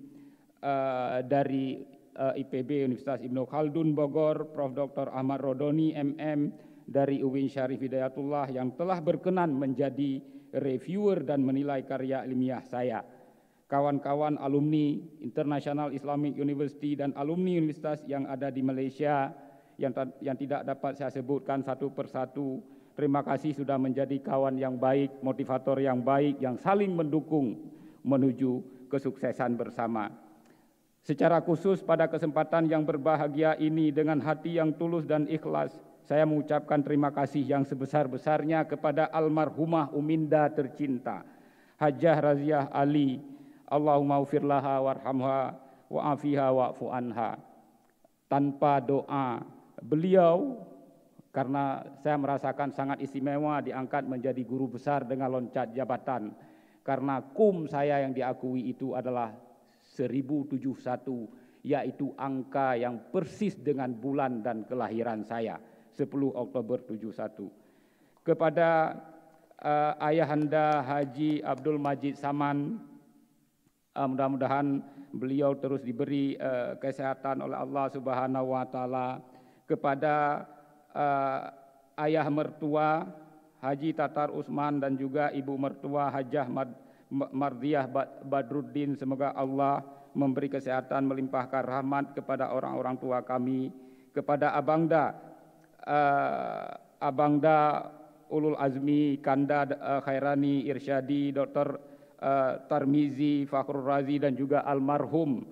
dari IPB Universitas Ibnu Khaldun Bogor, Prof. Dr. Ahmad Rodoni MM dari UIN Syarif Hidayatullah yang telah berkenan menjadi reviewer dan menilai karya ilmiah saya. Kawan-kawan alumni International Islamic University dan alumni universitas yang ada di Malaysia yang tidak dapat saya sebutkan satu persatu. Terima kasih sudah menjadi kawan yang baik, motivator yang baik, yang saling mendukung menuju kesuksesan bersama. Secara khusus pada kesempatan yang berbahagia ini dengan hati yang tulus dan ikhlas, saya mengucapkan terima kasih yang sebesar-besarnya kepada almarhumah Uminda tercinta, Hajah Raziah Ali. Allahumma ufir laha warhamha wa'afiha wa'fu anha. Tanpa doa beliau, karena saya merasakan sangat istimewa diangkat menjadi guru besar dengan loncat jabatan. Karena kum saya yang diakui itu adalah 1071, yaitu angka yang persis dengan bulan dan kelahiran saya, 10 Oktober 71. Kepada Ayahanda Haji Abdul Majid Saman, mudah-mudahan beliau terus diberi kesehatan oleh Allah Subhanahu wa taala. Kepada ayah mertua Haji Tatar Usman dan juga ibu mertua Hajah Mardiah Badruddin, semoga Allah memberi kesehatan, melimpahkan rahmat kepada orang-orang tua kami. Kepada Abangda Ulul Azmi Kanda Khairani Irsyadi, Dr. Tarmizi Fakhrul Razi dan juga almarhum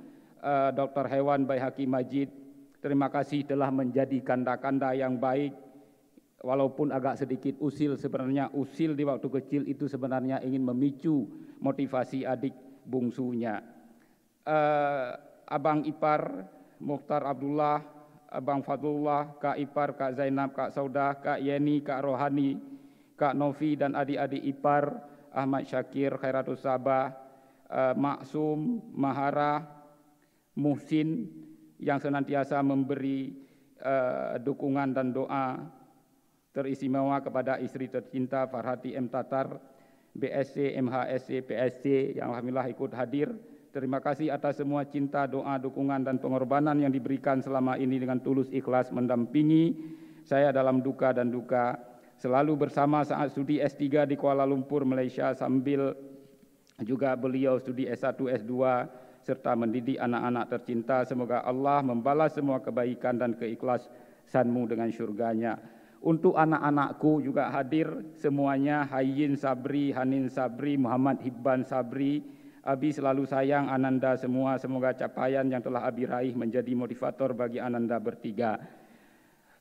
Dr. Hewan Baihaqi Majid, terima kasih telah menjadi kanda-kanda yang baik. Walaupun agak sedikit usil, sebenarnya usil di waktu kecil itu sebenarnya ingin memicu motivasi adik bungsunya. Abang ipar Mukhtar Abdullah, Abang Fadlullah, Kak Ipar, Kak Zainab, Kak Saudah, Kak Yeni, Kak Rohani, Kak Novi dan adik-adik ipar Ahmad Syakir, Khairatus Sabah, Maksum, Mahara, Muhsin yang senantiasa memberi dukungan dan doa teristimewa kepada istri tercinta Farhati M. Tatar, BSc, MHSc, PSc yang alhamdulillah ikut hadir. Terima kasih atas semua cinta, doa, dukungan dan pengorbanan yang diberikan selama ini dengan tulus ikhlas mendampingi saya dalam duka dan duka. Selalu bersama saat studi S3 di Kuala Lumpur, Malaysia, sambil juga beliau studi S1, S2, serta mendidik anak-anak tercinta. Semoga Allah membalas semua kebaikan dan keikhlasanmu dengan syurganya. Untuk anak-anakku juga hadir semuanya, Hayyin Sabri, Hanin Sabri, Muhammad Hibban Sabri, Abi selalu sayang Ananda semua. Semoga capaian yang telah Abi raih menjadi motivator bagi Ananda bertiga.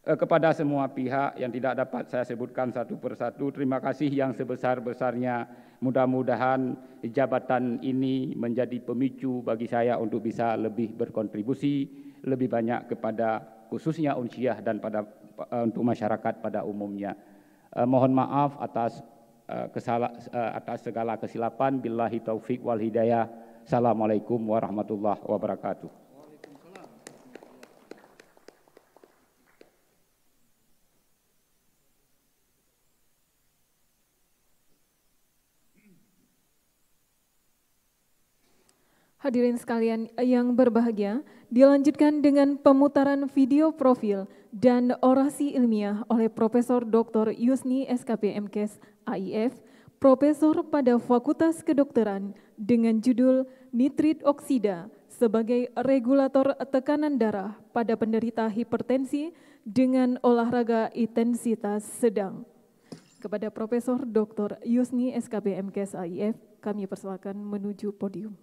Kepada semua pihak yang tidak dapat saya sebutkan satu persatu, terima kasih yang sebesar-besarnya. Mudah-mudahan jabatan ini menjadi pemicu bagi saya untuk bisa lebih berkontribusi, lebih banyak kepada khususnya Unsyah dan untuk masyarakat pada umumnya. Mohon maaf atas segala kesilapan. Billahi taufik wal hidayah. Assalamualaikum warahmatullahi wabarakatuh. Hadirin sekalian yang berbahagia, dilanjutkan dengan pemutaran video profil dan orasi ilmiah oleh Profesor Dr. Yusni SKP MKes AIF, Profesor pada Fakultas Kedokteran dengan judul Nitrit Oksida sebagai regulator tekanan darah pada penderita hipertensi dengan olahraga intensitas sedang. Kepada Profesor Dr. Yusni SKP MKes AIF, kami persilakan menuju podium.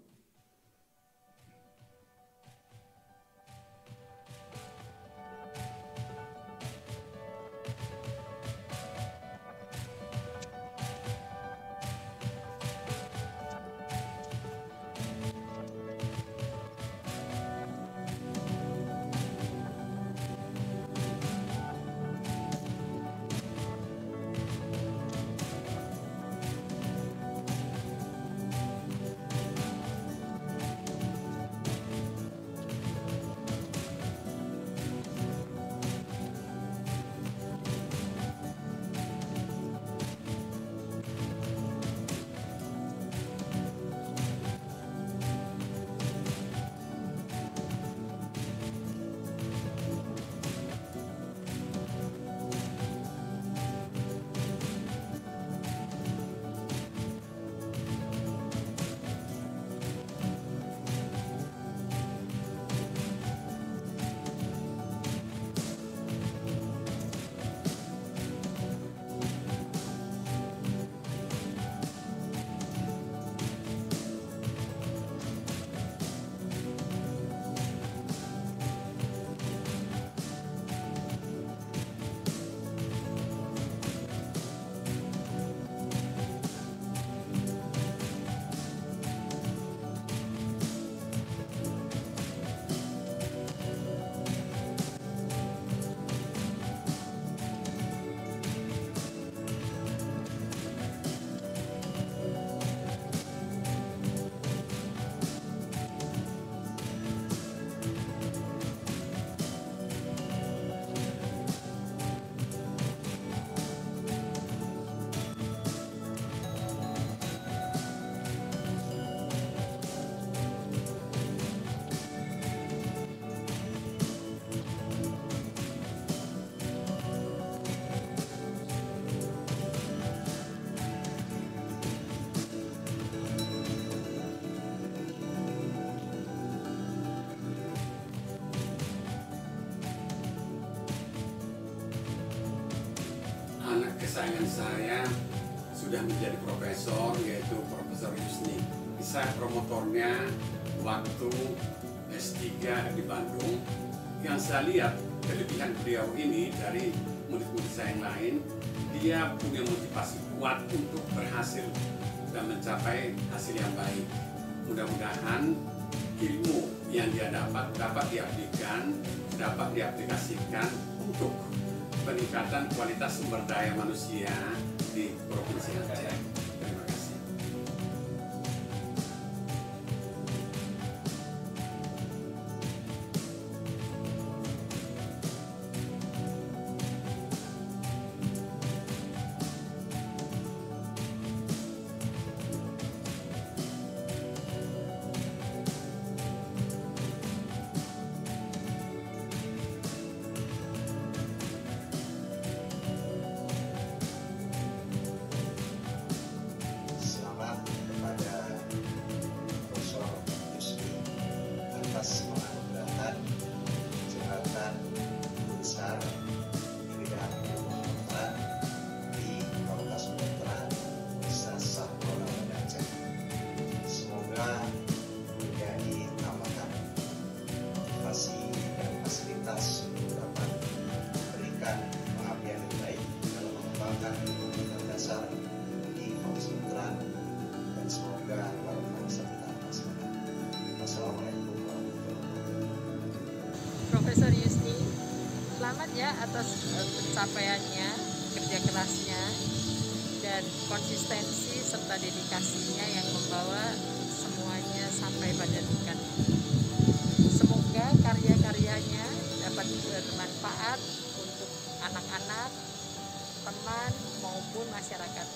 Kesayangan saya sudah menjadi profesor, yaitu Profesor Yusni. Saya promotornya waktu S3 di Bandung. Yang saya lihat kelebihan beliau ini dari murid-murid saya yang lain, dia punya motivasi kuat untuk berhasil dan mencapai hasil yang baik. Mudah-mudahan ilmu yang dia dapat diaplikasikan untuk peningkatan kualitas sumber daya manusia di Provinsi Aceh. Terima kasih. Profesor Yusni, selamat ya atas pencapaiannya, kerja kerasnya, dan konsistensi serta dedikasinya yang membawa semuanya sampai pada tingkat ini. Semoga karya-karyanya dapat bermanfaat untuk anak-anak, teman, maupun masyarakat.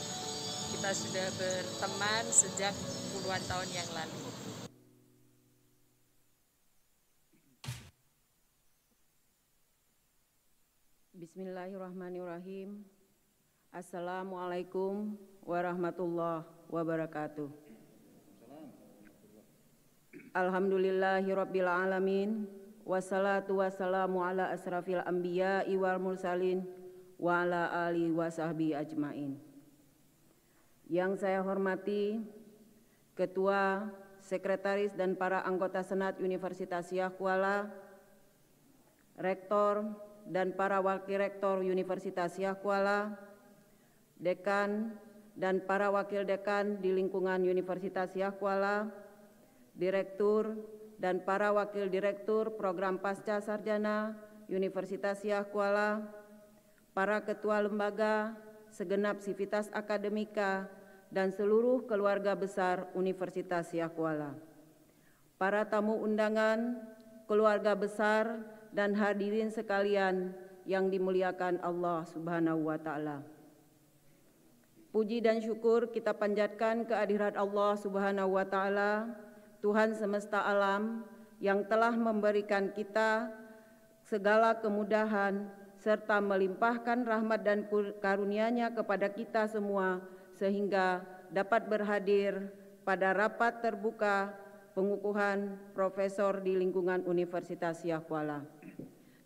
Kita sudah berteman sejak puluhan tahun yang lalu. Bismillahirrahmanirrahim. Assalamualaikum warahmatullahi wabarakatuh. Alhamdulillahirabbil alamin. Wassalatu wassalamu ala asrafil anbiya'i wal mursalin wa ala alihi wa sahbihi ajmain. Yang saya hormati Ketua, Sekretaris dan para anggota Senat Universitas Yahya Kuala, Rektor dan para Wakil Rektor Universitas Yahya Kuala, Dekan dan para Wakil Dekan di lingkungan Universitas Yahya Kuala, Direktur dan para Wakil Direktur Program Pasca Sarjana Universitas Yahya Kuala, para Ketua Lembaga, segenap sivitas akademika, dan seluruh keluarga besar Universitas Yahya Kuala, para tamu undangan, keluarga besar, dan hadirin sekalian yang dimuliakan Allah Subhanahu wa Ta'ala. Puji dan syukur kita panjatkan kehadirat Allah Subhanahu wa Ta'ala, Tuhan semesta alam, yang telah memberikan kita segala kemudahan serta melimpahkan rahmat dan karunia-Nya kepada kita semua, sehingga dapat berhadir pada rapat terbuka pengukuhan profesor di lingkungan Universitas Yahya Kuala.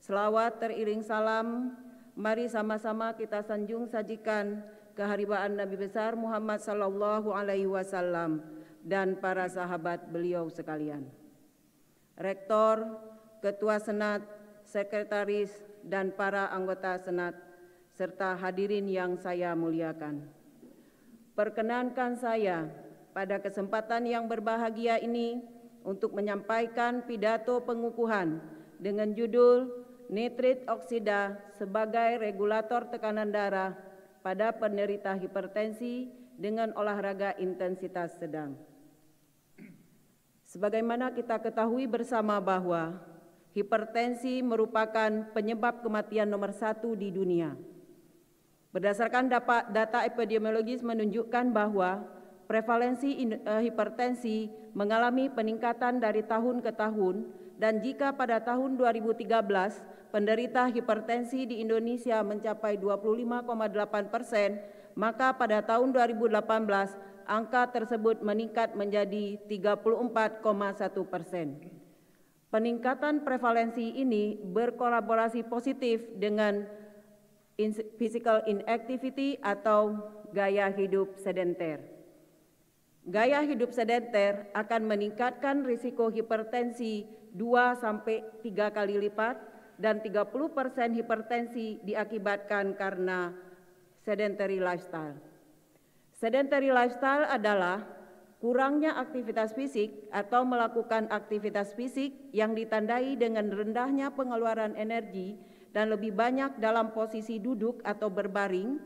Selawat teriring salam, mari sama-sama kita sanjung sajikan keharibaan Nabi besar Muhammad sallallahu alaihi wasallam dan para sahabat beliau sekalian. Rektor, Ketua Senat, Sekretaris, dan para anggota Senat, serta hadirin yang saya muliakan. Perkenankan saya pada kesempatan yang berbahagia ini untuk menyampaikan pidato pengukuhan dengan judul Nitrit Oksida sebagai regulator tekanan darah pada penderita hipertensi dengan olahraga intensitas sedang. Sebagaimana kita ketahui bersama bahwa hipertensi merupakan penyebab kematian nomor 1 di dunia. Berdasarkan data epidemiologis menunjukkan bahwa prevalensi hipertensi mengalami peningkatan dari tahun ke tahun, dan jika pada tahun 2013 penderita hipertensi di Indonesia mencapai 25,8%, maka pada tahun 2018 angka tersebut meningkat menjadi 34,1%. Peningkatan prevalensi ini berkolaborasi positif dengan physical inactivity atau gaya hidup sedenter. Gaya hidup sedenter akan meningkatkan risiko hipertensi 2-3 kali lipat, dan 30% hipertensi diakibatkan karena sedentary lifestyle. Sedentary lifestyle adalah kurangnya aktivitas fisik atau melakukan aktivitas fisik yang ditandai dengan rendahnya pengeluaran energi dan lebih banyak dalam posisi duduk atau berbaring.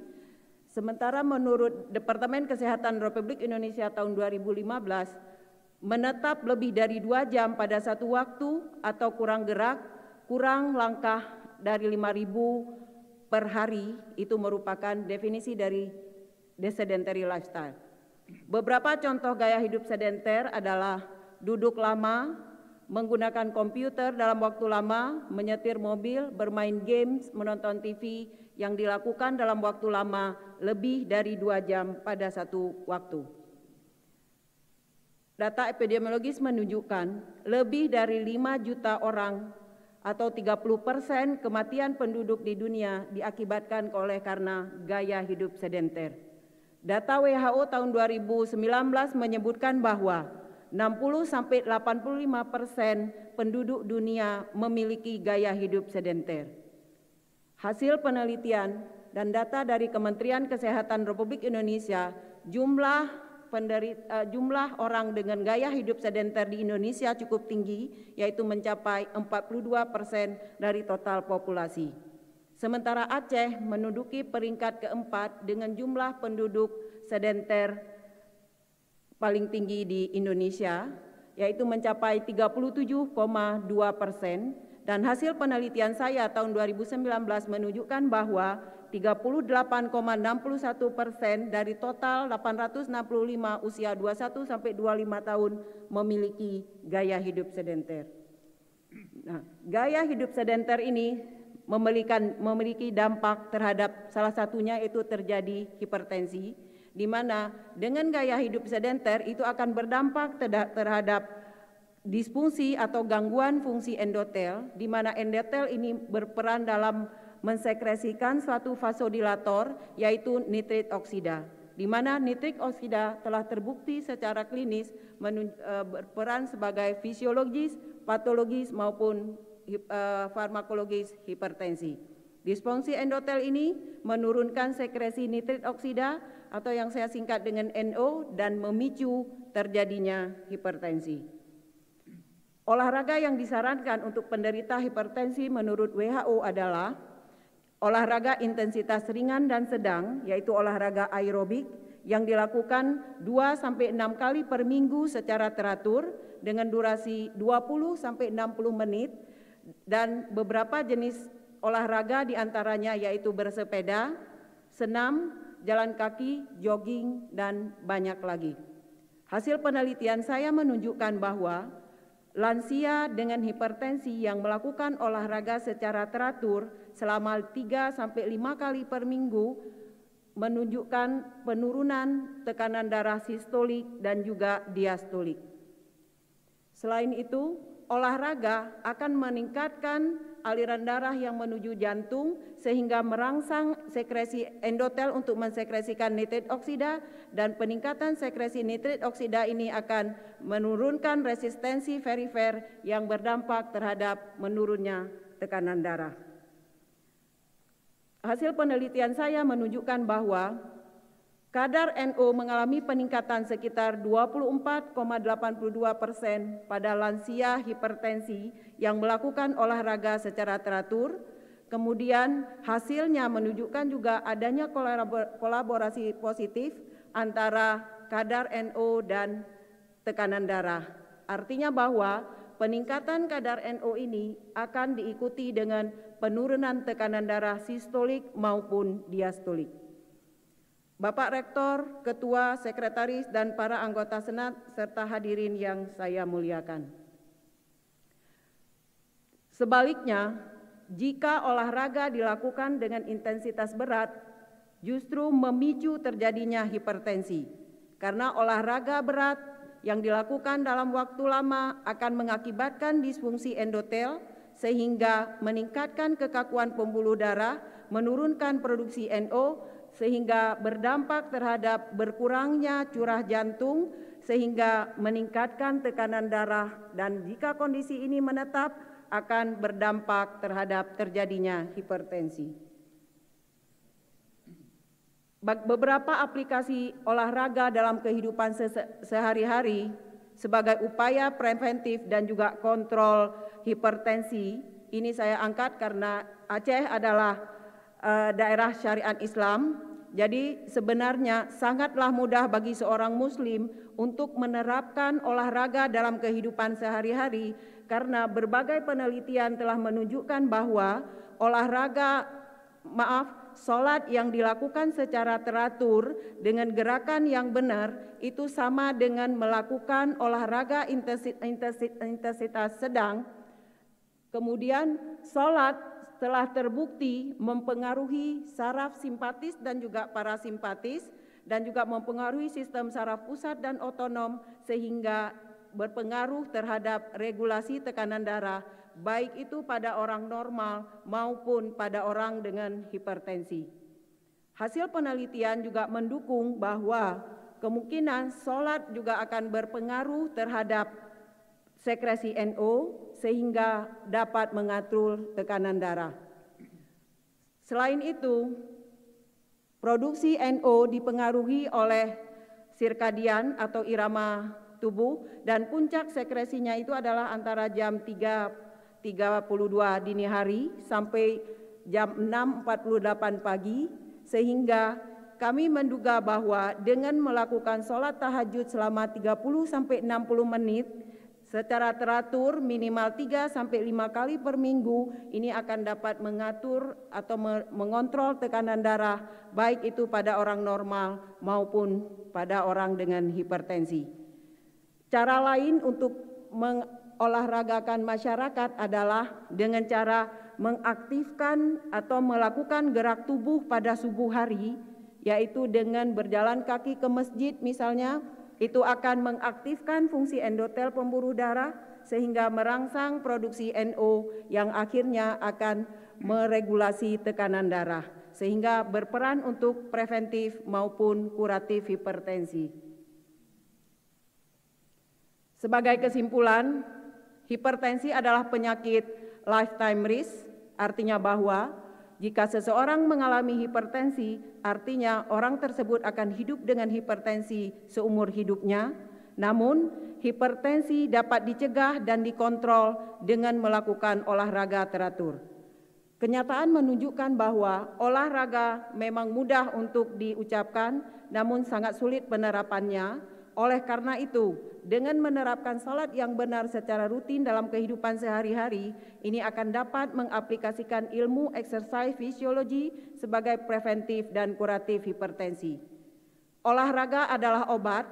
Sementara menurut Departemen Kesehatan Republik Indonesia tahun 2015, menetap lebih dari 2 jam pada satu waktu atau kurang gerak, kurang langkah dari 5.000 per hari, itu merupakan definisi dari sedentary lifestyle. Beberapa contoh gaya hidup sedenter adalah duduk lama, menggunakan komputer dalam waktu lama, menyetir mobil, bermain games, menonton TV yang dilakukan dalam waktu lama lebih dari 2 jam pada satu waktu. Data epidemiologis menunjukkan lebih dari 5 juta orang atau 30% kematian penduduk di dunia diakibatkan karena gaya hidup sedenter. Data WHO tahun 2019 menyebutkan bahwa 60-85% penduduk dunia memiliki gaya hidup sedenter. Hasil penelitian dan data dari Kementerian Kesehatan Republik Indonesia, jumlah orang dengan gaya hidup sedenter di Indonesia cukup tinggi, yaitu mencapai 42% dari total populasi. Sementara Aceh menduduki peringkat keempat dengan jumlah penduduk sedenter paling tinggi di Indonesia, yaitu mencapai 37,2%, dan hasil penelitian saya tahun 2019 menunjukkan bahwa 38,61% dari total 865 usia 21 sampai 25 tahun memiliki gaya hidup sedenter. Nah, gaya hidup sedenter ini memiliki dampak terhadap salah satunya itu terjadi hipertensi, di mana dengan gaya hidup sedenter itu akan berdampak terhadap disfungsi atau gangguan fungsi endotel, di mana endotel ini berperan dalam mensekresikan suatu vasodilator, yaitu nitrit oksida. di mana nitrik oksida telah terbukti secara klinis berperan sebagai fisiologis, patologis maupun farmakologis hipertensi. Disfungsi endotel ini menurunkan sekresi nitrit oksida atau yang saya singkat dengan NO dan memicu terjadinya hipertensi. Olahraga yang disarankan untuk penderita hipertensi menurut WHO adalah olahraga intensitas ringan dan sedang, yaitu olahraga aerobik yang dilakukan 2-6 kali per minggu secara teratur dengan durasi 20-60 menit, dan beberapa jenis olahraga diantaranya yaitu bersepeda, senam, jalan kaki, jogging, dan banyak lagi. Hasil penelitian saya menunjukkan bahwa lansia dengan hipertensi yang melakukan olahraga secara teratur selama 3-5 kali per minggu menunjukkan penurunan tekanan darah sistolik dan juga diastolik. Selain itu, olahraga akan meningkatkan aliran darah yang menuju jantung sehingga merangsang sekresi endotel untuk mensekresikan nitrit oksida, dan peningkatan sekresi nitrit oksida ini akan menurunkan resistensi perifer yang berdampak terhadap menurunnya tekanan darah. Hasil penelitian saya menunjukkan bahwa kadar NO mengalami peningkatan sekitar 24,82% pada lansia hipertensi yang melakukan olahraga secara teratur. Kemudian hasilnya menunjukkan juga adanya kolaborasi positif antara kadar NO dan tekanan darah. Artinya bahwa peningkatan kadar NO ini akan diikuti dengan penurunan tekanan darah sistolik maupun diastolik. Bapak Rektor, Ketua, Sekretaris, dan para anggota Senat, serta hadirin yang saya muliakan. Sebaliknya, jika olahraga dilakukan dengan intensitas berat, justru memicu terjadinya hipertensi. Karena olahraga berat yang dilakukan dalam waktu lama akan mengakibatkan disfungsi endotel, sehingga meningkatkan kekakuan pembuluh darah, menurunkan produksi NO, sehingga berdampak terhadap berkurangnya curah jantung, sehingga meningkatkan tekanan darah, dan jika kondisi ini menetap akan berdampak terhadap terjadinya hipertensi. Beberapa aplikasi olahraga dalam kehidupan sehari-hari sebagai upaya preventif dan juga kontrol hipertensi, ini saya angkat karena Aceh adalah daerah syariat Islam. Jadi sebenarnya sangatlah mudah bagi seorang muslim untuk menerapkan olahraga dalam kehidupan sehari-hari, karena berbagai penelitian telah menunjukkan bahwa sholat yang dilakukan secara teratur dengan gerakan yang benar itu sama dengan melakukan olahraga intensitas sedang. Kemudian sholat telah terbukti mempengaruhi saraf simpatis dan juga parasimpatis, dan juga mempengaruhi sistem saraf pusat dan otonom, sehingga berpengaruh terhadap regulasi tekanan darah, baik itu pada orang normal maupun pada orang dengan hipertensi. Hasil penelitian juga mendukung bahwa kemungkinan sholat juga akan berpengaruh terhadap sekresi NO, sehingga dapat mengatur tekanan darah. Selain itu, produksi NO dipengaruhi oleh sirkadian atau irama tubuh, dan puncak sekresinya itu adalah antara jam 3.32 dini hari sampai jam 6.48 pagi, sehingga kami menduga bahwa dengan melakukan sholat tahajud selama 30-60 menit secara teratur minimal 3-5 kali per minggu, ini akan dapat mengatur atau mengontrol tekanan darah, baik itu pada orang normal maupun pada orang dengan hipertensi. Cara lain untuk mengolahragakan masyarakat adalah dengan cara mengaktifkan atau melakukan gerak tubuh pada subuh hari, yaitu dengan berjalan kaki ke masjid misalnya. Itu akan mengaktifkan fungsi endotel pembuluh darah sehingga merangsang produksi NO yang akhirnya akan meregulasi tekanan darah. sehingga berperan untuk preventif maupun kuratif hipertensi. Sebagai kesimpulan, hipertensi adalah penyakit lifetime risk, artinya bahwa jika seseorang mengalami hipertensi, artinya orang tersebut akan hidup dengan hipertensi seumur hidupnya. Namun, hipertensi dapat dicegah dan dikontrol dengan melakukan olahraga teratur. Kenyataan menunjukkan bahwa olahraga memang mudah untuk diucapkan, namun sangat sulit penerapannya. Oleh karena itu, dengan menerapkan salat yang benar secara rutin dalam kehidupan sehari-hari, ini akan dapat mengaplikasikan ilmu exercise fisiologi sebagai preventif dan kuratif hipertensi. Olahraga adalah obat,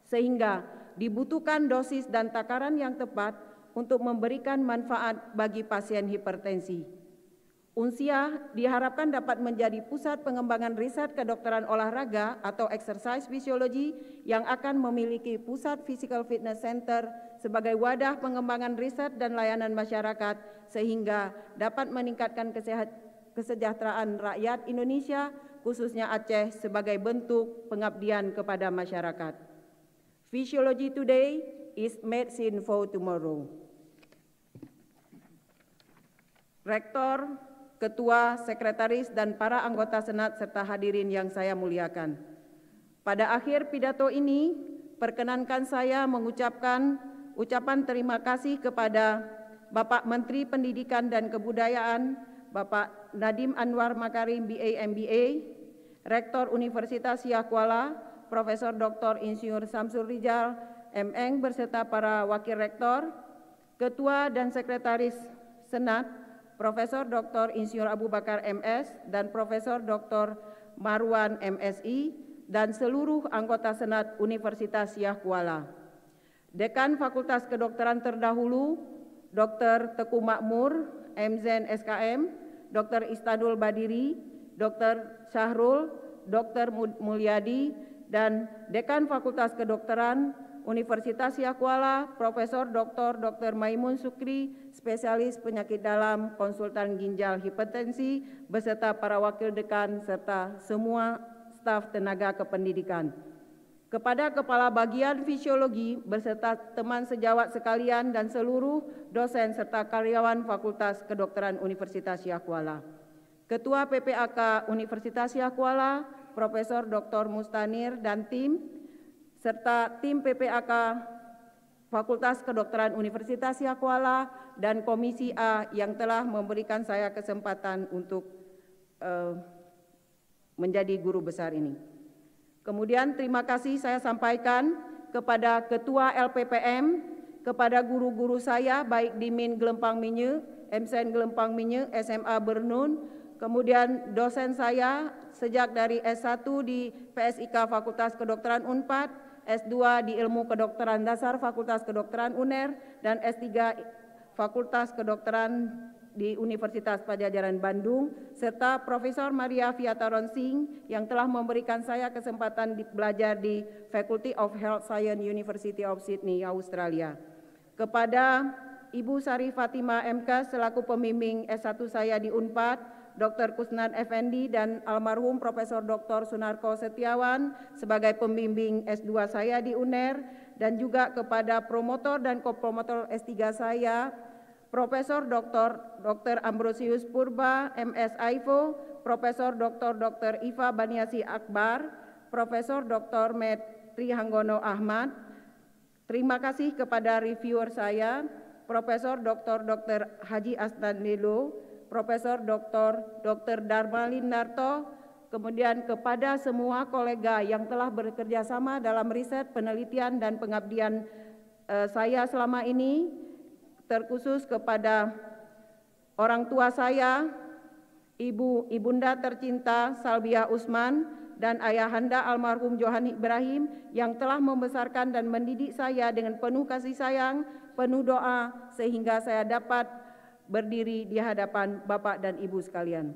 sehingga dibutuhkan dosis dan takaran yang tepat untuk memberikan manfaat bagi pasien hipertensi. Unsia diharapkan dapat menjadi pusat pengembangan riset kedokteran olahraga atau exercise physiology yang akan memiliki pusat physical fitness center sebagai wadah pengembangan riset dan layanan masyarakat sehingga dapat meningkatkan kesejahteraan rakyat Indonesia khususnya Aceh sebagai bentuk pengabdian kepada masyarakat. Physiology today is medicine for tomorrow. Rektor, Ketua, Sekretaris, dan para anggota Senat serta hadirin yang saya muliakan. Pada akhir pidato ini, perkenankan saya mengucapkan ucapan terima kasih kepada Bapak Menteri Pendidikan dan Kebudayaan, Bapak Nadiem Anwar Makarim, BA MBA, Rektor Universitas Siak Kuala, Profesor Dr. Insinyur Samsul Rijal, MN, beserta para Wakil Rektor, Ketua dan Sekretaris Senat, Profesor Dr. Insinyur Abu Bakar MS dan Profesor Dr. Marwan MSI dan seluruh anggota Senat Universitas Siak Kuala. Dekan Fakultas Kedokteran terdahulu, Dr. Teku Makmur, MZen SKM, Dr. Istadul Badiri, Dr. Syahrul, Dr. Mulyadi, dan Dekan Fakultas Kedokteran Universitas Siak Kuala, Profesor Dr. Maimun Sukri, spesialis penyakit dalam, konsultan ginjal hipertensi, beserta para wakil dekan serta semua staf tenaga kependidikan. Kepada Kepala Bagian Fisiologi beserta teman sejawat sekalian dan seluruh dosen serta karyawan Fakultas Kedokteran Universitas Siak Kuala. Ketua PPAK Universitas Siak Kuala, Profesor Dr. Mustanir dan tim, serta tim PPAK Fakultas Kedokteran Universitas Siak Kuala dan Komisi A yang telah memberikan saya kesempatan untuk menjadi guru besar ini. Kemudian terima kasih saya sampaikan kepada Ketua LPPM, kepada guru-guru saya baik di MIN Gelempang Minye, MSen Gelempang Minye, SMA Bernun, kemudian dosen saya sejak dari S1 di PSIK Fakultas Kedokteran Unpad, S2 di Ilmu Kedokteran Dasar Fakultas Kedokteran UNER, dan S3 Fakultas Kedokteran di Universitas Padjadjaran Bandung, serta Profesor Maria Fiata Ronsing yang telah memberikan saya kesempatan belajar di Faculty of Health Science University of Sydney, Australia. Kepada Ibu Sari Fatima MK selaku pembimbing S1 saya di Unpad, Dr. Kusnan Effendi dan almarhum Profesor Dr. Sunarko Setiawan sebagai pembimbing S2 saya di UNER, dan juga kepada promotor dan kopromotor S3 saya, Profesor Dr. Ambrosius Purba, MS Aivo, Profesor Dr. Iva Baniasi Akbar, Profesor Dr. Metri Hanggono Ahmad. Terima kasih kepada reviewer saya, Profesor Dr. Haji Asnanilo, Profesor Dr. Darmalin Narto, kemudian kepada semua kolega yang telah bekerja sama dalam riset, penelitian, dan pengabdian saya selama ini, terkhusus kepada orang tua saya, Ibunda tercinta Salbia Usman, dan ayahanda almarhum Johan Ibrahim yang telah membesarkan dan mendidik saya dengan penuh kasih sayang, penuh doa, sehingga saya dapat berdiri di hadapan Bapak dan Ibu sekalian.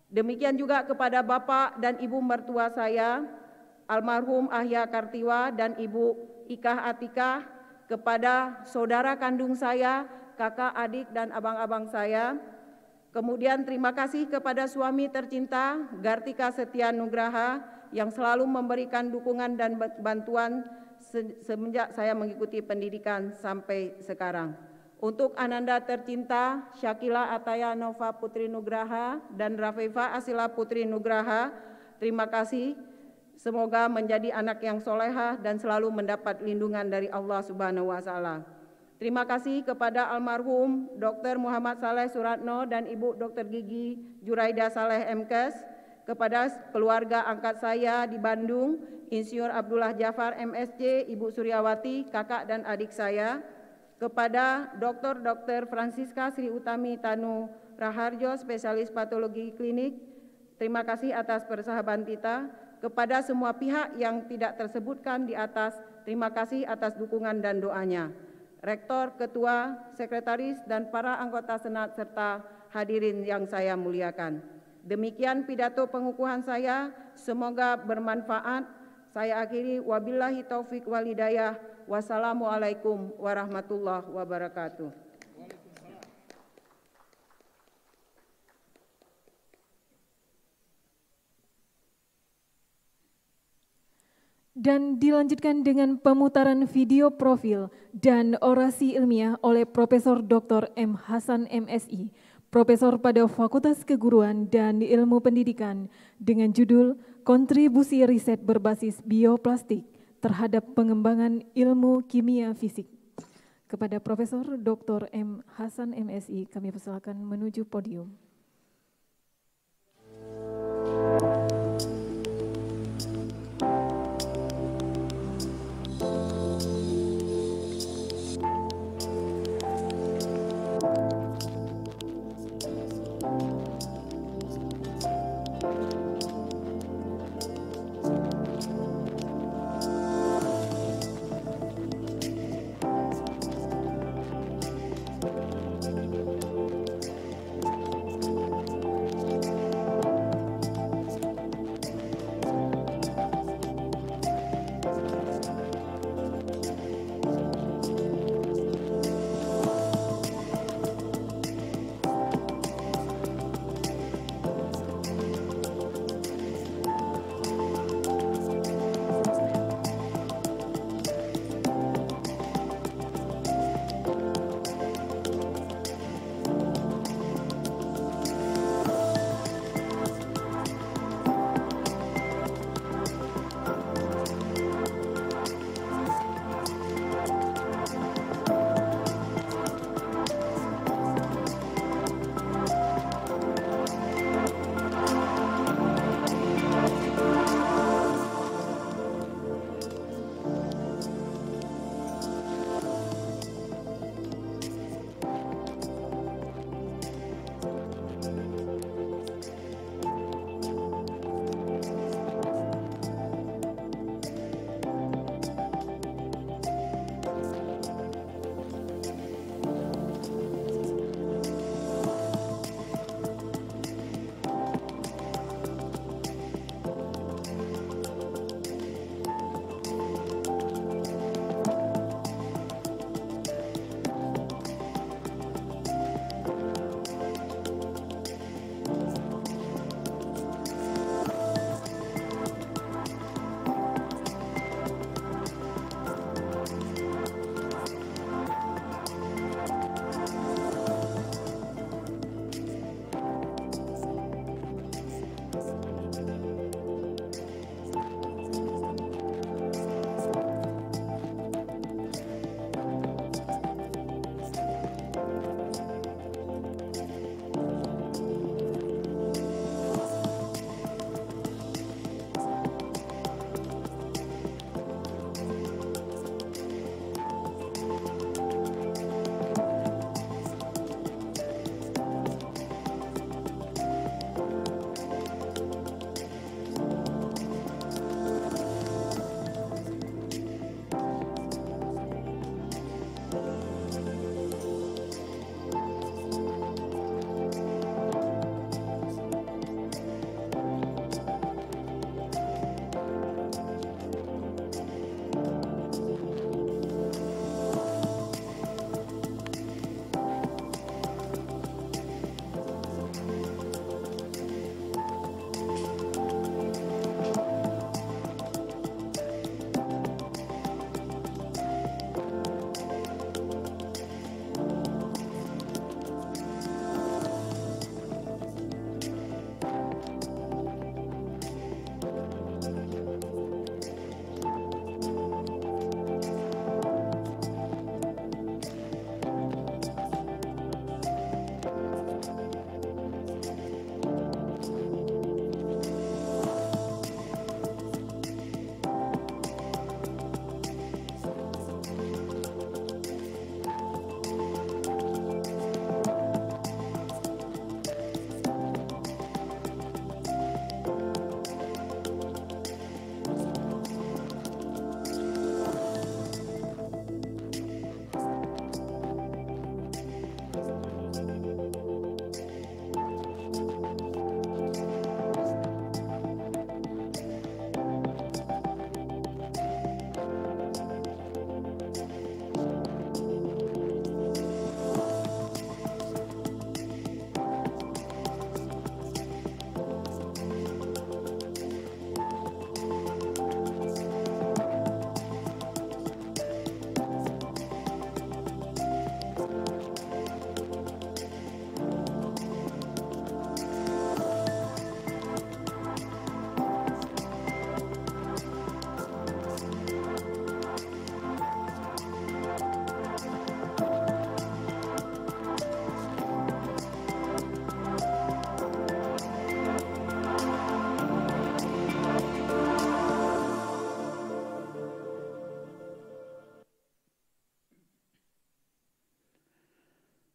Demikian juga kepada Bapak dan Ibu mertua saya, almarhum Ahya Kartiwa dan Ibu Ikah Atikah, kepada saudara kandung saya, kakak, adik, dan abang-abang saya, Kemudian terima kasih kepada suami tercinta Gartika Setia Nugraha yang selalu memberikan dukungan dan bantuan semenjak saya mengikuti pendidikan sampai sekarang. Untuk ananda tercinta Syakila Ataya Nova Putri Nugraha dan Rafefa Asila Putri Nugraha, terima kasih. Semoga menjadi anak yang solehah dan selalu mendapat lindungan dari Allah Subhanahu wa Ta'ala. Terima kasih kepada almarhum Dr. Muhammad Saleh Suratno dan Ibu Dr. Gigi Juraida Saleh MKes, kepada keluarga angkat saya di Bandung, Insinyur Abdullah Jafar MSc, Ibu Suryawati, kakak dan adik saya, kepada Dr. Francisca Sri Utami Tanu Raharjo, spesialis patologi klinik, terima kasih atas persahabatan kita. Kepada semua pihak yang tidak tersebutkan di atas, terima kasih atas dukungan dan doanya. Rektor, Ketua, Sekretaris, dan para anggota Senat serta hadirin yang saya muliakan. Demikian pidato pengukuhan saya, semoga bermanfaat. Saya akhiri, wabillahi taufik wal hidayah. Wassalamualaikum warahmatullahi wabarakatuh. Dan dilanjutkan dengan pemutaran video profil dan orasi ilmiah oleh Profesor Dr. M. Hasan MSI, Profesor pada Fakultas Keguruan dan Ilmu Pendidikan dengan judul Kontribusi Riset Berbasis Bioplastik terhadap Pengembangan Ilmu Kimia Fisik. Kepada Profesor Dr. M. Hasan MSI kami persilakan menuju podium.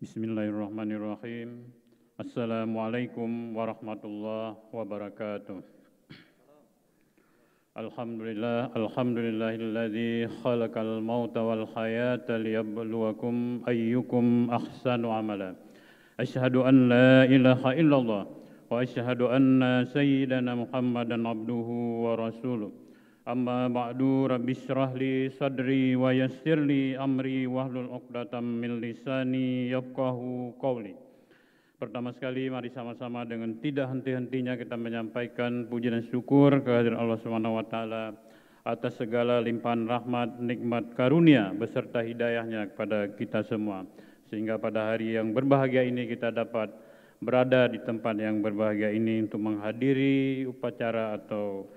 Bismillahirrahmanirrahim. Assalamualaikum warahmatullahi wabarakatuh. Alhamdulillahilladzi khalaqal mauta wal hayata liyabluwakum ayyukum ahsanu amala. Asyhadu an la ilaha illallah wa asyhadu anna sayyidana Muhammadan abduhu wa rasuluh. Amma ba'du, rabbi syrah li sadri wa yassir li amri wahlul 'uqdatam min lisani yafqahu qawli. Pertama sekali mari sama-sama dengan tidak henti-hentinya kita menyampaikan puji dan syukur kehadirat Allah Subhanahu wa taala atas segala limpahan rahmat, nikmat, karunia beserta hidayahnya kepada kita semua. Sehingga pada hari yang berbahagia ini kita dapat berada di tempat yang berbahagia ini untuk menghadiri upacara atau